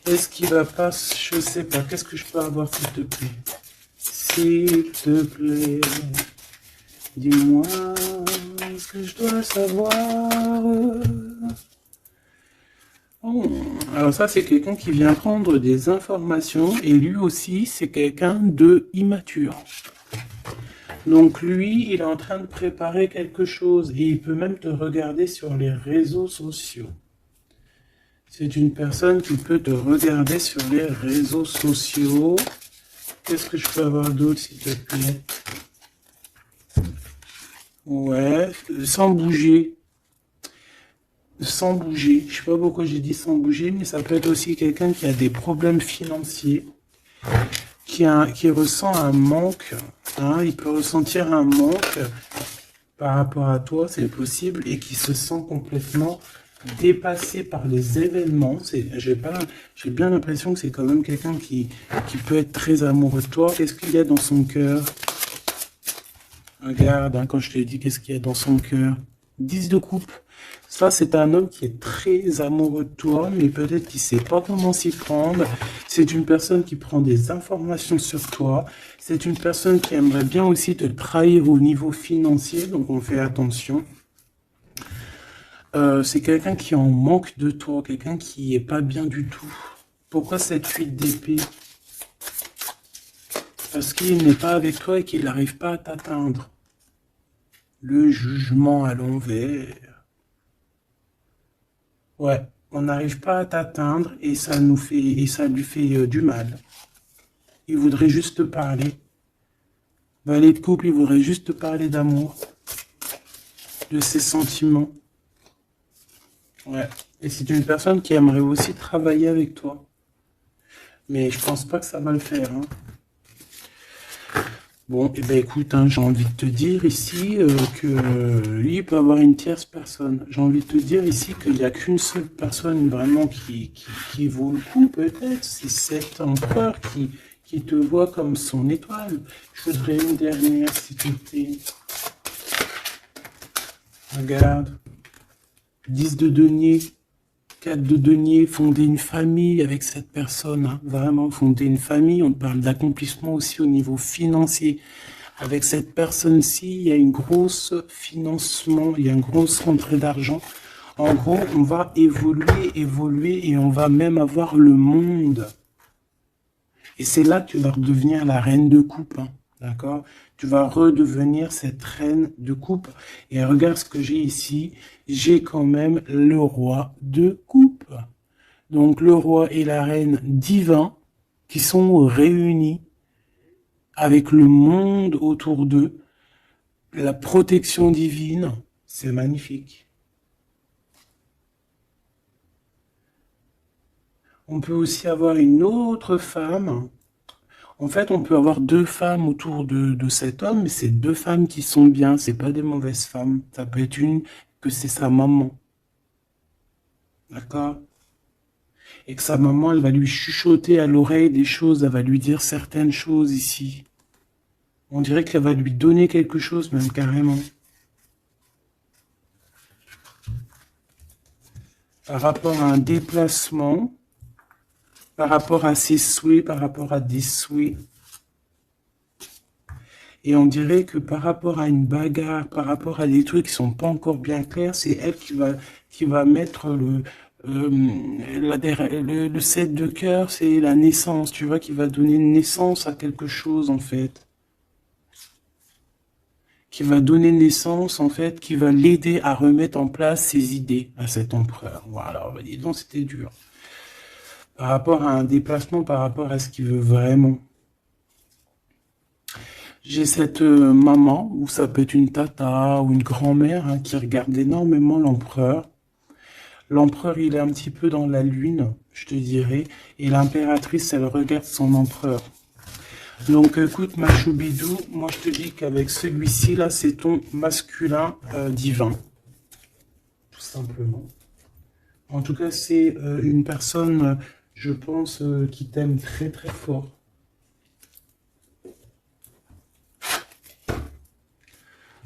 Est-ce qu'il va pas, je sais pas, qu'est-ce que je peux avoir s'il te plaît? S'il te plaît, dis-moi ce que je dois savoir. Oh, alors ça, c'est quelqu'un qui vient prendre des informations et lui aussi, c'est quelqu'un de immature. Donc lui, il est en train de préparer quelque chose et il peut même te regarder sur les réseaux sociaux. C'est une personne qui peut te regarder sur les réseaux sociaux. Qu'est-ce que je peux avoir d'autre, s'il te plaît? Ouais, sans bouger. Sans bouger. Je sais pas pourquoi j'ai dit sans bouger, mais ça peut être aussi quelqu'un qui a des problèmes financiers, qui ressent un manque. Hein, il peut ressentir un manque par rapport à toi, c'est possible, et qui se sent complètement dépassé par les événements. J'ai bien l'impression que c'est quand même quelqu'un qui peut être très amoureux de toi. Qu'est-ce qu'il y a dans son cœur? Regarde, hein, quand je te dis qu'est-ce qu'il y a dans son cœur. 10 de coupe. Ça, c'est un homme qui est très amoureux de toi, mais peut-être qu'il ne sait pas comment s'y prendre. C'est une personne qui prend des informations sur toi. C'est une personne qui aimerait bien aussi te trahir au niveau financier, donc on fait attention. C'est quelqu'un qui en manque de toi, quelqu'un qui est pas bien du tout. Pourquoi cette 8 d'épée? Parce qu'il n'est pas avec toi et qu'il n'arrive pas à t'atteindre. Le jugement à l'envers. Ouais, on n'arrive pas à t'atteindre et ça lui fait du mal. Il voudrait juste te parler. Valet de couple, il voudrait juste te parler d'amour, de ses sentiments. Ouais. Et c'est une personne qui aimerait aussi travailler avec toi. Mais je pense pas que ça va le faire. Hein. Bon, et ben écoute, hein, j'ai envie de te dire ici que lui il peut avoir une tierce personne. J'ai envie de te dire ici qu'il n'y a qu'une seule personne vraiment qui vaut le coup, peut-être. C'est cet empereur qui te voit comme son étoile. Je voudrais une dernière, s'il te plaît. Regarde. 10 de denier. 4 de denier, fonder une famille avec cette personne, hein, vraiment fonder une famille. On parle d'accomplissement aussi au niveau financier. Avec cette personne-ci, il y a une grosse financement, il y a une grosse rentrée d'argent. En gros, on va évoluer et on va même avoir le monde. Et c'est là que tu vas redevenir la reine de coupe, hein, d'accord? Tu vas redevenir cette reine de coupe. Et regarde ce que j'ai ici. J'ai quand même le roi de coupe. Donc le roi et la reine divins qui sont réunis avec le monde autour d'eux. La protection divine, c'est magnifique. On peut aussi avoir une autre femme. En fait, on peut avoir deux femmes autour de cet homme, mais c'est deux femmes qui sont bien, c'est pas des mauvaises femmes. Ça peut être une que c'est sa maman. D'accord? Et que sa maman, elle va lui chuchoter à l'oreille des choses, elle va lui dire certaines choses ici. On dirait qu'elle va lui donner quelque chose, même carrément. Par rapport à un déplacement, par rapport à ses souhaits, par rapport à des souhaits. Et on dirait que par rapport à une bagarre, par rapport à des trucs qui sont pas encore bien clairs, c'est elle qui va mettre le 7 de cœur, c'est la naissance, tu vois, qui va donner naissance à quelque chose, en fait. Qui va donner naissance, en fait, qui va l'aider à remettre en place ses idées à cet empereur. Voilà, dis donc, c'était dur. Par rapport à un déplacement, par rapport à ce qu'il veut vraiment. J'ai cette maman, ou ça peut être une tata ou une grand-mère, hein, qui regarde énormément l'empereur. L'empereur, il est un petit peu dans la lune, je te dirais, et l'impératrice, elle regarde son empereur. Donc écoute, ma choubidou, moi je te dis qu'avec celui-ci, là, c'est ton masculin divin. simplement. En tout cas, c'est une personne, je pense, qui t'aime très très fort.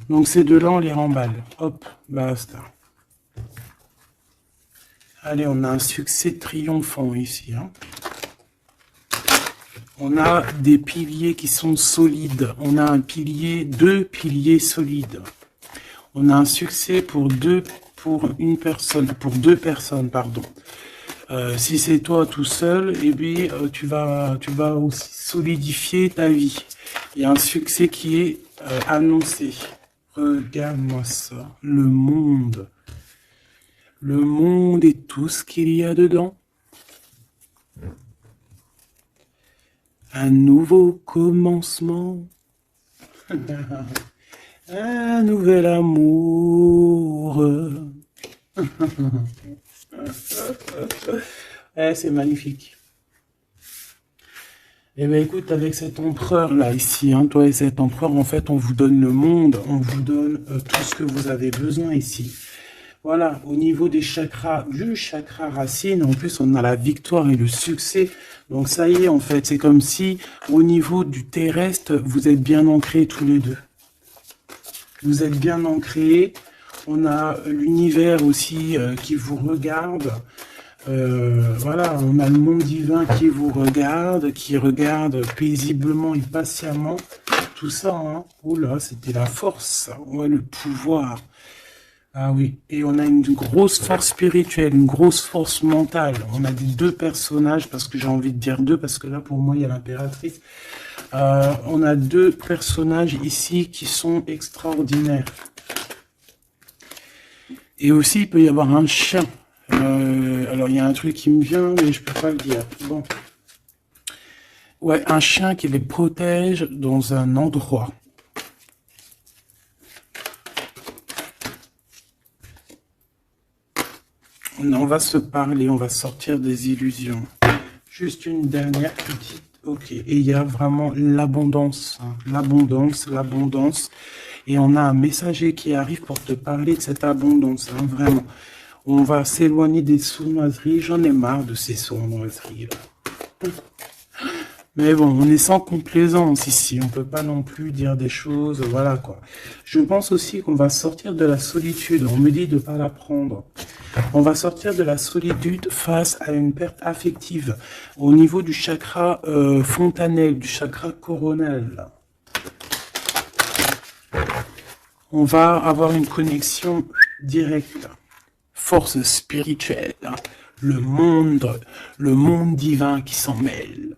Donc ces deux-là, on les remballe. Hop, basta. Allez, on a un succès triomphant ici. Hein. On a des piliers qui sont solides. On a un pilier, deux piliers solides. On a un succès pour deux personnes, pardon. Si c'est toi tout seul, eh bien, tu vas aussi solidifier ta vie. Il y a un succès qui est annoncé. Regarde-moi ça, le monde. Le monde et tout ce qu'il y a dedans. Un nouveau commencement. Un nouvel amour. C'est magnifique. Eh bien, écoute, avec cet empereur là, ici, hein, toi et cet empereur, en fait, on vous donne le monde, on vous donne tout ce que vous avez besoin ici. Voilà, au niveau des chakras, du chakra racine, en plus, on a la victoire et le succès. Donc, ça y est, en fait, c'est comme si, au niveau du terrestre, vous êtes bien ancrés tous les deux. Vous êtes bien ancrés. On a l'univers aussi qui vous regarde. Voilà, on a le monde divin qui vous regarde, qui regarde paisiblement et patiemment. Tout ça, hein. Oula, c'était la force, ouais, le pouvoir. Ah oui, et on a une grosse force spirituelle, une grosse force mentale. On a des deux personnages, parce que j'ai envie de dire deux, parce que là, pour moi, il y a l'impératrice. On a deux personnages ici qui sont extraordinaires. Et aussi, il peut y avoir un chien. Alors, il y a un truc qui me vient, mais je peux pas le dire. Bon. Ouais, un chien qui les protège dans un endroit. On va se parler, on va sortir des illusions. Juste une dernière petite... Ok, et il y a vraiment l'abondance, hein. L'abondance, l'abondance. Et on a un messager qui arrive pour te parler de cette abondance, hein, vraiment. On va s'éloigner des sournoiseries. J'en ai marre de ces sournoiseries, là. Mais bon, on est sans complaisance ici. On peut pas non plus dire des choses, voilà quoi. Je pense aussi qu'on va sortir de la solitude. On me dit de pas la prendre. On va sortir de la solitude face à une perte affective au niveau du chakra fontanelle, du chakra coronal. On va avoir une connexion directe. Force spirituelle. Le monde divin qui s'en mêle.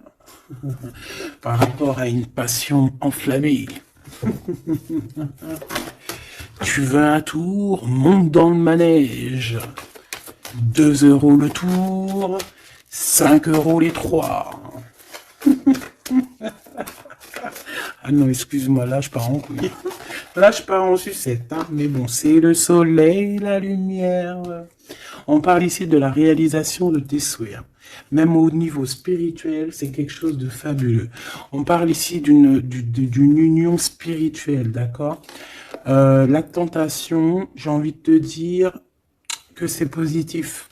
Par rapport à une passion enflammée. Tu veux un tour? Monte dans le manège. 2 € le tour, 5 € les 3. Ah non, excuse-moi, là je pars en couille. Là je pars en sucette, hein. Mais bon, c'est le soleil, la lumière. On parle ici de la réalisation de tes souhaits. Même au niveau spirituel, c'est quelque chose de fabuleux. On parle ici d'une union spirituelle, d'accord? La tentation, j'ai envie de te dire que c'est positif.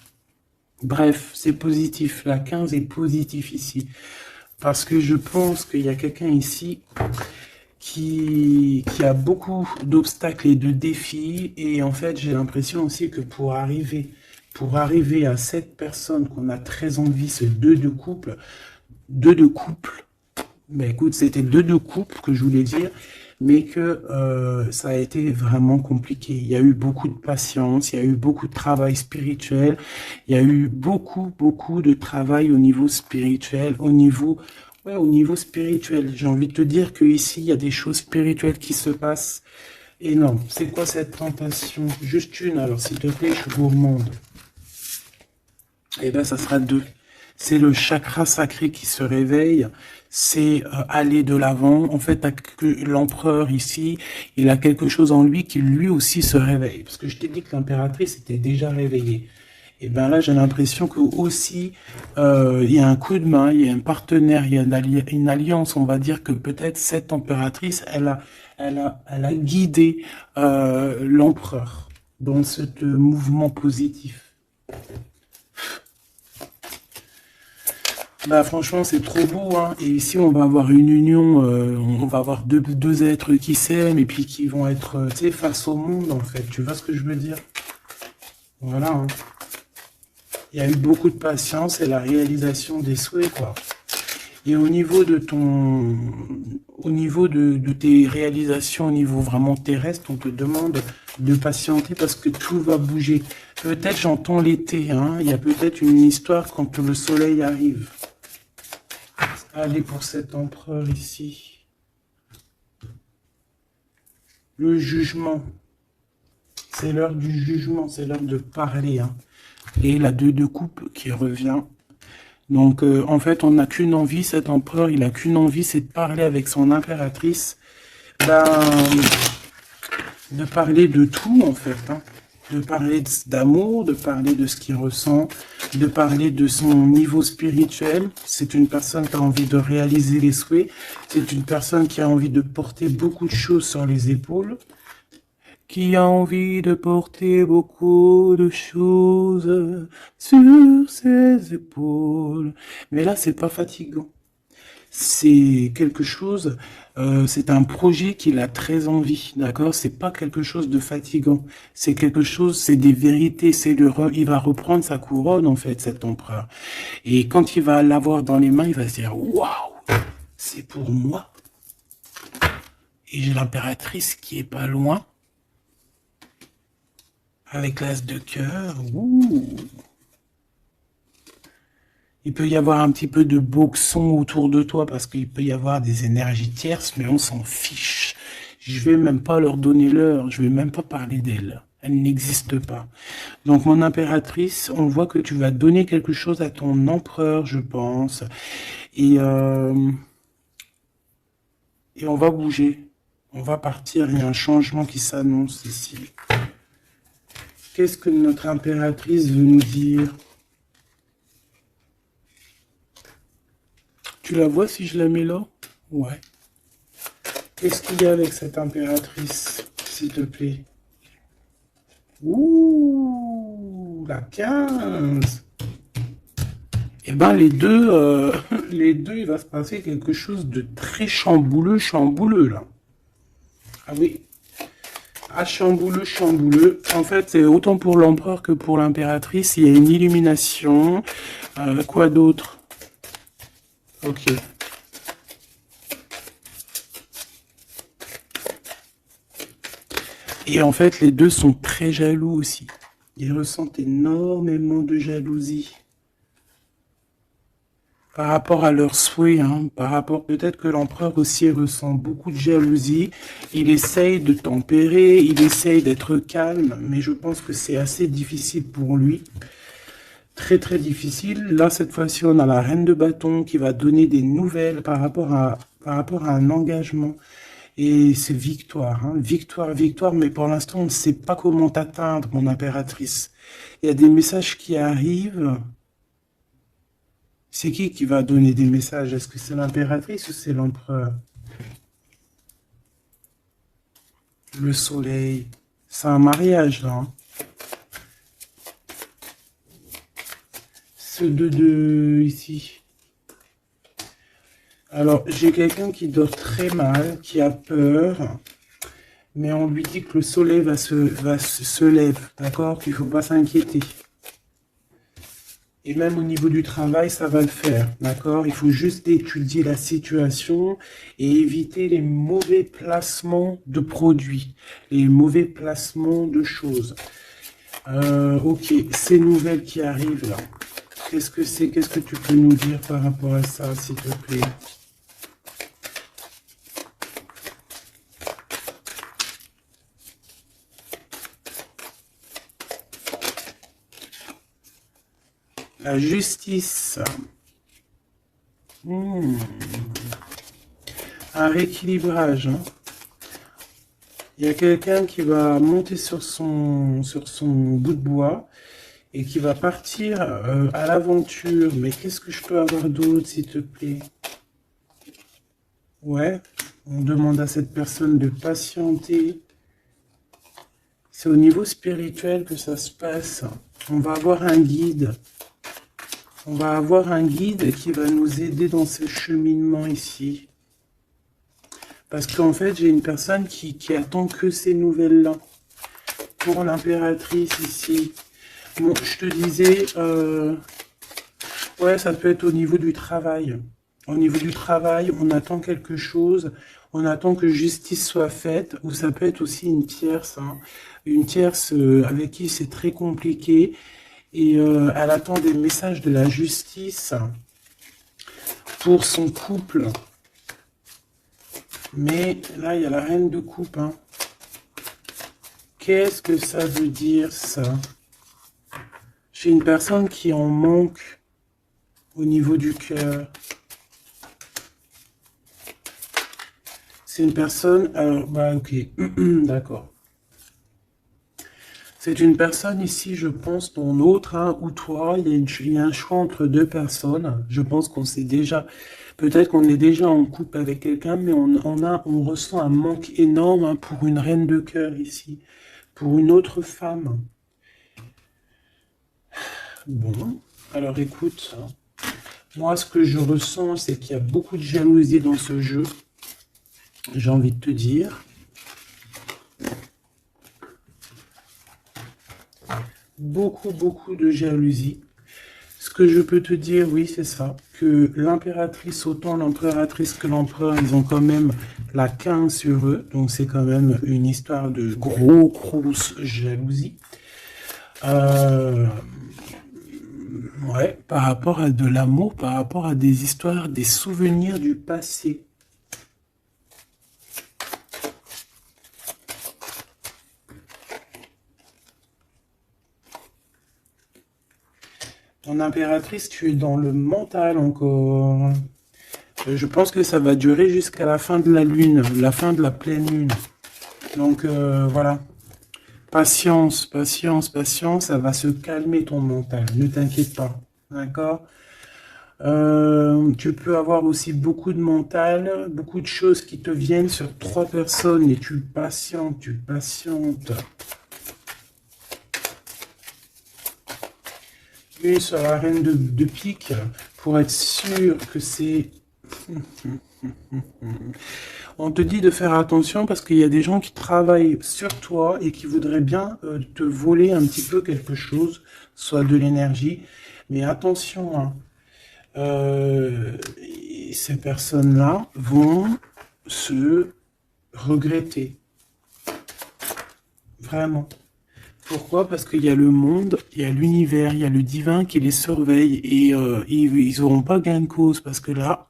Bref, c'est positif. La 15 est positif ici. Parce que je pense qu'il y a quelqu'un ici qui a beaucoup d'obstacles et de défis. Et en fait, j'ai l'impression aussi que pour arriver à cette personne qu'on a très envie, ce deux de couple, ben écoute, c'était deux de couple que je voulais dire, mais que ça a été vraiment compliqué. Il y a eu beaucoup de patience, il y a eu beaucoup de travail spirituel, il y a eu beaucoup de travail au niveau spirituel, au niveau spirituel. J'ai envie de te dire que ici il y a des choses spirituelles qui se passent. Et non, c'est quoi cette tentation? Juste une, alors s'il te plaît, je suis gourmande. Eh ben, ça sera 2. C'est le chakra sacré qui se réveille. C'est aller de l'avant. En fait, l'empereur ici, il a quelque chose en lui qui lui aussi se réveille. Parce que je t'ai dit que l'impératrice était déjà réveillée. Et ben là, j'ai l'impression que aussi, il y a un coup de main, il y a un partenaire, il y a une alliance. On va dire que peut-être cette impératrice, elle a guidé l'empereur. dans ce mouvement positif. Bah franchement c'est trop beau hein. Et ici on va avoir une union, on va avoir deux êtres qui s'aiment et puis qui vont être tu sais, face au monde en fait, tu vois ce que je veux dire? Voilà hein. Il y a eu beaucoup de patience et la réalisation des souhaits quoi. Et au niveau de de tes réalisations au niveau vraiment terrestre, on te demande de patienter parce que tout va bouger. Peut-être j'entends l'été, hein. Il y a peut-être une histoire quand le soleil arrive. Allez pour cet empereur ici. Le jugement. C'est l'heure du jugement, c'est l'heure de parler. Hein. Et la 2 de coupe qui revient. Donc, en fait, on n'a qu'une envie, cet empereur, il n'a qu'une envie, c'est de parler avec son impératrice, ben, de parler de tout, en fait, hein. De parler d'amour, de parler de ce qu'il ressent, de parler de son niveau spirituel. C'est une personne qui a envie de réaliser les souhaits, c'est une personne qui a envie de porter beaucoup de choses sur les épaules, qui a envie de porter beaucoup de choses sur ses épaules. Mais là, c'est pas fatigant. C'est quelque chose, c'est un projet qu'il a très envie, d'accord? C'est pas quelque chose de fatigant. C'est quelque chose, c'est des vérités. Il va reprendre sa couronne, en fait, cet empereur. Et quand il va l'avoir dans les mains, il va se dire, waouh, c'est pour moi. Et j'ai l'impératrice qui est pas loin. Avec l'as de cœur, il peut y avoir un petit peu de boxon autour de toi parce qu'il peut y avoir des énergies tierces, mais on s'en fiche. Je vais même pas leur donner l'heure, je vais même pas parler d'elle. Elle n'existe pas. Donc mon impératrice, on voit que tu vas donner quelque chose à ton empereur, je pense. Et on va bouger. On va partir, il y a un changement qui s'annonce ici. Qu'est-ce que notre impératrice veut nous dire? Tu la vois si je la mets là? Ouais. Qu'est-ce qu'il y a avec cette impératrice, s'il te plaît? Ouh, la 15. Eh ben les deux, il va se passer quelque chose de très chambouleux, là. Ah oui. Ah, chambouleux. En fait, c'est autant pour l'empereur que pour l'impératrice. Il y a une illumination. Quoi d'autre? Ok. Et en fait, les deux sont très jaloux aussi. Ils ressentent énormément de jalousie. Par rapport à leurs souhaits, hein, par rapport peut-être que l'empereur aussi ressent beaucoup de jalousie. Il essaye de tempérer, il essaye d'être calme, mais je pense que c'est assez difficile pour lui. Très très difficile. Là, cette fois-ci, on a la reine de bâton qui va donner des nouvelles par rapport à un engagement. Et c'est victoire, hein, victoire, mais pour l'instant, on ne sait pas comment t'atteindre, mon impératrice. Il y a des messages qui arrivent. C'est qui va donner des messages? Est-ce que c'est l'impératrice ou c'est l'empereur? Le soleil. C'est un mariage, là. Hein. Ce 2 ici. Alors, j'ai quelqu'un qui dort très mal, qui a peur, mais on lui dit que le soleil se lève, d'accord? Qu'il ne faut pas s'inquiéter. Et même au niveau du travail, ça va le faire, d'accord? Il faut juste étudier la situation et éviter les mauvais placements de produits, les mauvais placements de choses. Ok, ces nouvelles qui arrivent là, qu'est-ce que c'est? Qu'est-ce que tu peux nous dire par rapport à ça, s'il te plaît? La justice. Un rééquilibrage. Hein. Il y a quelqu'un qui va monter sur son bout de bois et qui va partir à l'aventure. Mais qu'est-ce que je peux avoir d'autre, s'il te plaît? Ouais, on demande à cette personne de patienter. C'est au niveau spirituel que ça se passe. On va avoir un guide. On va avoir un guide qui va nous aider dans ce cheminement ici. Parce qu'en fait, j'ai une personne qui attend que ces nouvelles-là. Pour l'impératrice ici. Bon, je te disais, ouais, ça peut être au niveau du travail. Au niveau du travail, on attend quelque chose, on attend que justice soit faite, ou ça peut être aussi une tierce, hein. Une tierce avec qui c'est très compliqué, et elle attend des messages de la justice pour son couple. Mais là, il y a la reine de coupe, hein. Qu'est-ce que ça veut dire, ça? J'ai une personne qui en manque au niveau du cœur. C'est une personne... Alors, bah ok, d'accord. C'est une personne ici, je pense, ton autre, hein, ou toi, il y a un choix entre deux personnes. Je pense qu'on sait déjà... Peut-être qu'on est déjà en couple avec quelqu'un, mais on ressent un manque énorme, hein, pour une reine de cœur ici. Pour une autre femme. Bon, alors écoute, hein. Moi, ce que je ressens, c'est qu'il y a beaucoup de jalousie dans ce jeu. J'ai envie de te dire. Beaucoup, beaucoup de jalousie. Ce que je peux te dire, oui, c'est ça. Que l'impératrice, autant l'impératrice que l'empereur, ils ont quand même la 15 sur eux. Donc, c'est quand même une histoire de grosse jalousie. Ouais, par rapport à de l'amour, par rapport à des histoires, des souvenirs du passé. Ton impératrice, tu es dans le mental encore. Je pense que ça va durer jusqu'à la fin de la lune, la fin de la pleine lune. Donc voilà. Patience, patience, patience, ça va se calmer ton mental. Ne t'inquiète pas. D'accord? Tu peux avoir aussi beaucoup de mental, beaucoup de choses qui te viennent sur 3 personnes et tu patientes, tu patientes. Une sur la reine de pique pour être sûr que c'est... On te dit de faire attention parce qu'il y a des gens qui travaillent sur toi et qui voudraient bien te voler un petit peu quelque chose, soit de l'énergie. Mais attention, hein, ces personnes-là vont se regretter. Vraiment. Pourquoi? Parce qu'il y a le monde, il y a l'univers, il y a le divin qui les surveille et ils n'auront pas gain de cause parce que là,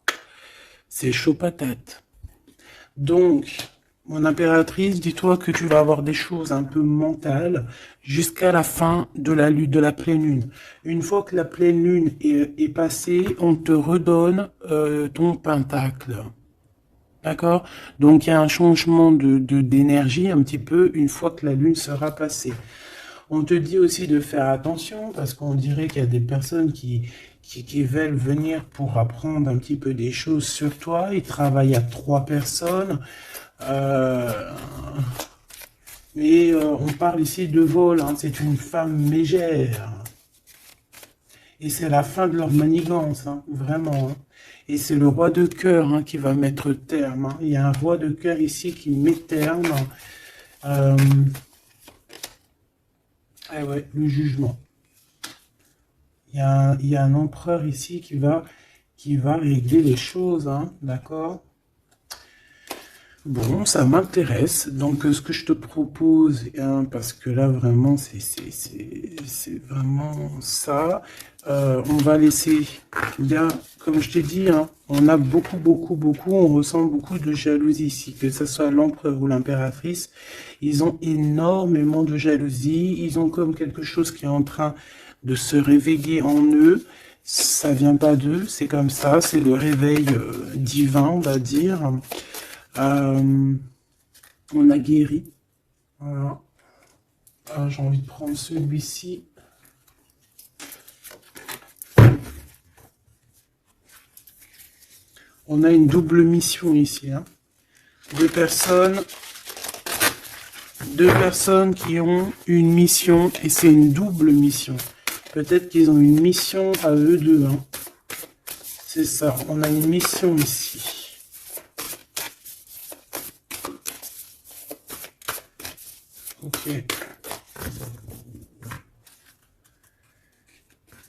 c'est chaud patate. Donc, mon impératrice, dis-toi que tu vas avoir des choses un peu mentales jusqu'à la fin de la lune, de la pleine lune. Une fois que la pleine lune est passée, on te redonne ton pentacle. D'accord? Donc, il y a un changement d'énergie un petit peu une fois que la lune sera passée. On te dit aussi de faire attention parce qu'on dirait qu'il y a des personnes qui veulent venir pour apprendre un petit peu des choses sur toi. Ils travaillent à 3 personnes. Mais on parle ici de vol, hein. C'est une femme mégère. Et c'est la fin de leur manigance, hein, vraiment. Hein. Et c'est le roi de cœur, hein, qui va mettre terme. Hein. Il y a un roi de cœur ici qui met terme. Ah ouais, le jugement. Il y a un empereur ici qui va régler les choses, hein, d'accord? Bon, ça m'intéresse. Donc, ce que je te propose, hein, parce que là, vraiment, c'est vraiment ça. On va laisser, bien, comme je t'ai dit, hein, on a beaucoup, on ressent beaucoup de jalousie ici, que ce soit l'empereur ou l'impératrice. Ils ont énormément de jalousie. Ils ont comme quelque chose qui est en train de se réveiller en eux. Ça vient pas d'eux, c'est comme ça. C'est le réveil divin, on va dire. On a guéri. Voilà. J'ai envie de prendre celui-ci. On a une double mission ici. Hein. 2 personnes Deux personnes qui ont une mission, et c'est une double mission. Peut-être qu'ils ont une mission à eux deux. Hein. C'est ça, on a une mission ici. Ok.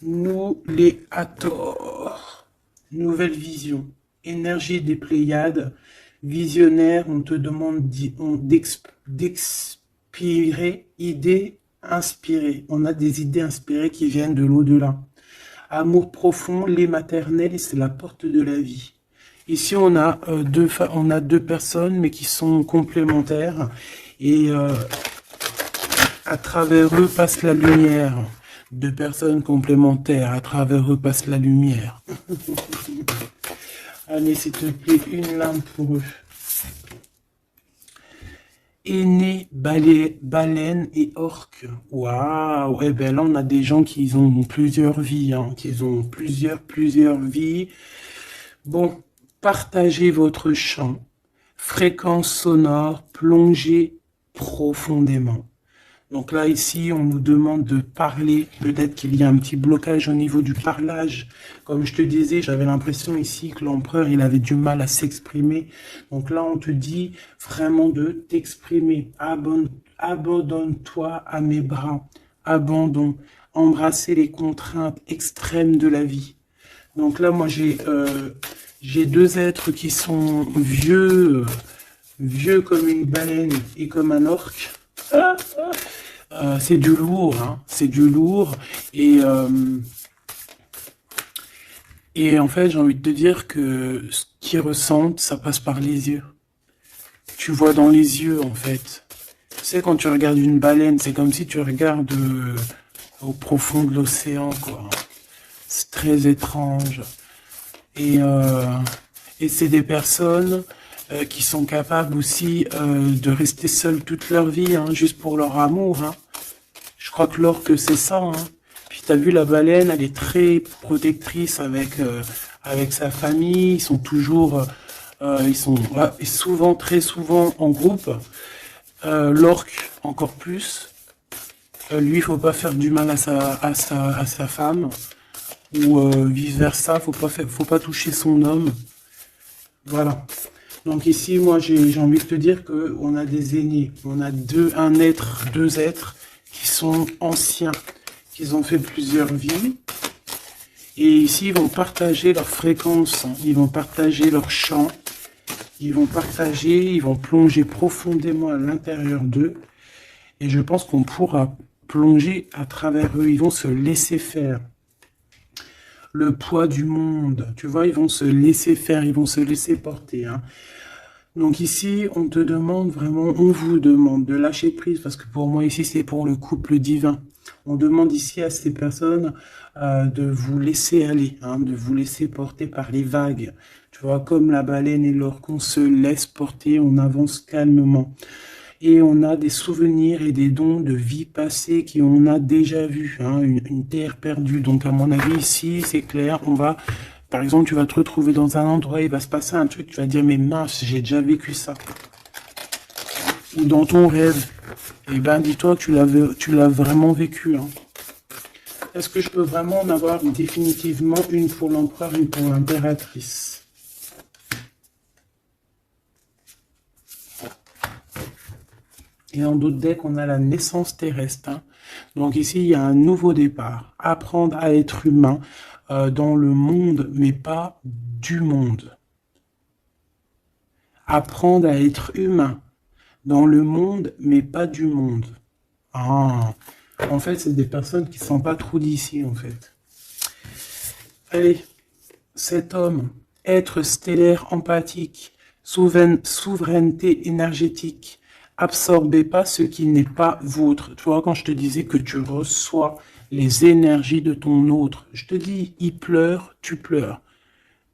Nous, les Hathor. Nouvelle vision. Énergie des Pléiades. Visionnaire, on te demande d'expirer, idées inspirées. On a des idées inspirées qui viennent de l'au-delà. Amour profond, lait maternel, et c'est la porte de la vie. Ici, on a deux personnes, mais qui sont complémentaires. Et à travers eux passe la lumière. Deux personnes complémentaires, à travers eux passe la lumière. Allez, s'il te plaît, une lame pour eux. Aîné, baleine et orque. Waouh! Eh ben là, on a des gens qui ont plusieurs vies, hein, qui ont plusieurs vies. Bon, partagez votre chant. Fréquence sonore, plongez profondément. Donc là, ici, on nous demande de parler. Peut-être qu'il y a un petit blocage au niveau du parlage. Comme je te disais, j'avais l'impression ici que l'empereur, il avait du mal à s'exprimer. Donc là, on te dit vraiment de t'exprimer. Abandonne-toi à mes bras. Abandon. Embrasser les contraintes extrêmes de la vie. Donc là, moi, j'ai deux êtres qui sont vieux comme une baleine et comme un orque. C'est du lourd, hein, c'est du lourd. Et en fait, j'ai envie de te dire que ce qu'ils ressentent, ça passe par les yeux. Tu vois dans les yeux, en fait. Tu sais, quand tu regardes une baleine, c'est comme si tu regardes au profond de l'océan, quoi. C'est très étrange. Et c'est des personnes qui sont capables aussi de rester seuls toute leur vie, hein, juste pour leur amour. Hein. Je crois que l'orque, c'est ça. Hein. Puis t'as vu, la baleine, elle est très protectrice avec sa famille. Ils sont toujours, souvent, très souvent en groupe. L'orque, encore plus. Lui, il faut pas faire du mal à sa femme. Ou vice versa, faut pas toucher son homme. Voilà. Donc ici, moi, j'ai envie de te dire que on a des aînés, on a deux êtres qui sont anciens, qui ont fait plusieurs vies. Et ici, ils vont partager leur fréquence, ils vont partager leur chant, ils vont plonger profondément à l'intérieur d'eux. Et je pense qu'on pourra plonger à travers eux, ils vont se laisser faire. Le poids du monde, tu vois, ils vont se laisser faire, ils vont se laisser porter. Hein. Donc ici, on vous demande de lâcher prise, parce que pour moi ici, c'est pour le couple divin. On demande ici à ces personnes de vous laisser aller, hein, de vous laisser porter par les vagues. Tu vois, comme la baleine et l'orque, on se laisse porter, on avance calmement. Et on a des souvenirs et des dons de vie passée qu'on a déjà vus, hein, une terre perdue. Donc à mon avis, ici, c'est clair, par exemple, tu vas te retrouver dans un endroit, il va se passer un truc, tu vas dire, mais mince, j'ai déjà vécu ça. Ou dans ton rêve, eh ben, dis-toi que tu l'as vraiment vécu. Hein. Est-ce que je peux vraiment en avoir définitivement une pour l'empereur, une pour l'impératrice? Et en d'autres decks, on a la naissance terrestre. Hein. Donc ici, il y a un nouveau départ. Apprendre à être humain dans le monde, mais pas du monde. Apprendre à être humain dans le monde, mais pas du monde. Ah, en fait, c'est des personnes qui ne sont pas trop d'ici, en fait. Allez, cet homme, être stellaire empathique, souveraineté énergétique, absorbez pas ce qui n'est pas vôtre. Tu vois, quand je te disais que tu reçois les énergies de ton autre, je te dis, il pleure, tu pleures.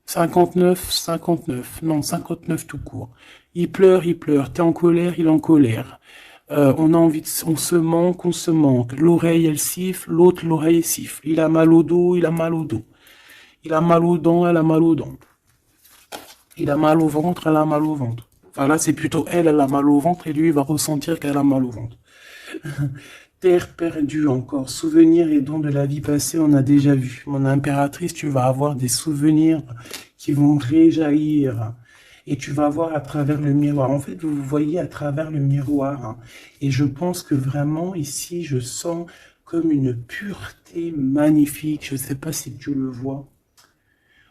59, 59, non, 59 tout court. Il pleure, t'es en colère, il est en colère. On se manque, on se manque. L'oreille, elle siffle, l'autre, l'oreille siffle. Il a mal au dos, il a mal au dos. Il a mal aux dents, elle a mal aux dents. Il a mal au ventre, elle a mal au ventre. Enfin là, c'est plutôt elle, elle a mal au ventre et lui, il va ressentir qu'elle a mal au ventre. Terre perdue encore, souvenirs et dons de la vie passée, on a déjà vu. Mon impératrice, tu vas avoir des souvenirs qui vont réjaillir. Et tu vas voir à travers le miroir. En fait, vous voyez à travers le miroir, hein. Et je pense que vraiment, ici, je sens comme une pureté magnifique. Je ne sais pas si tu le vois.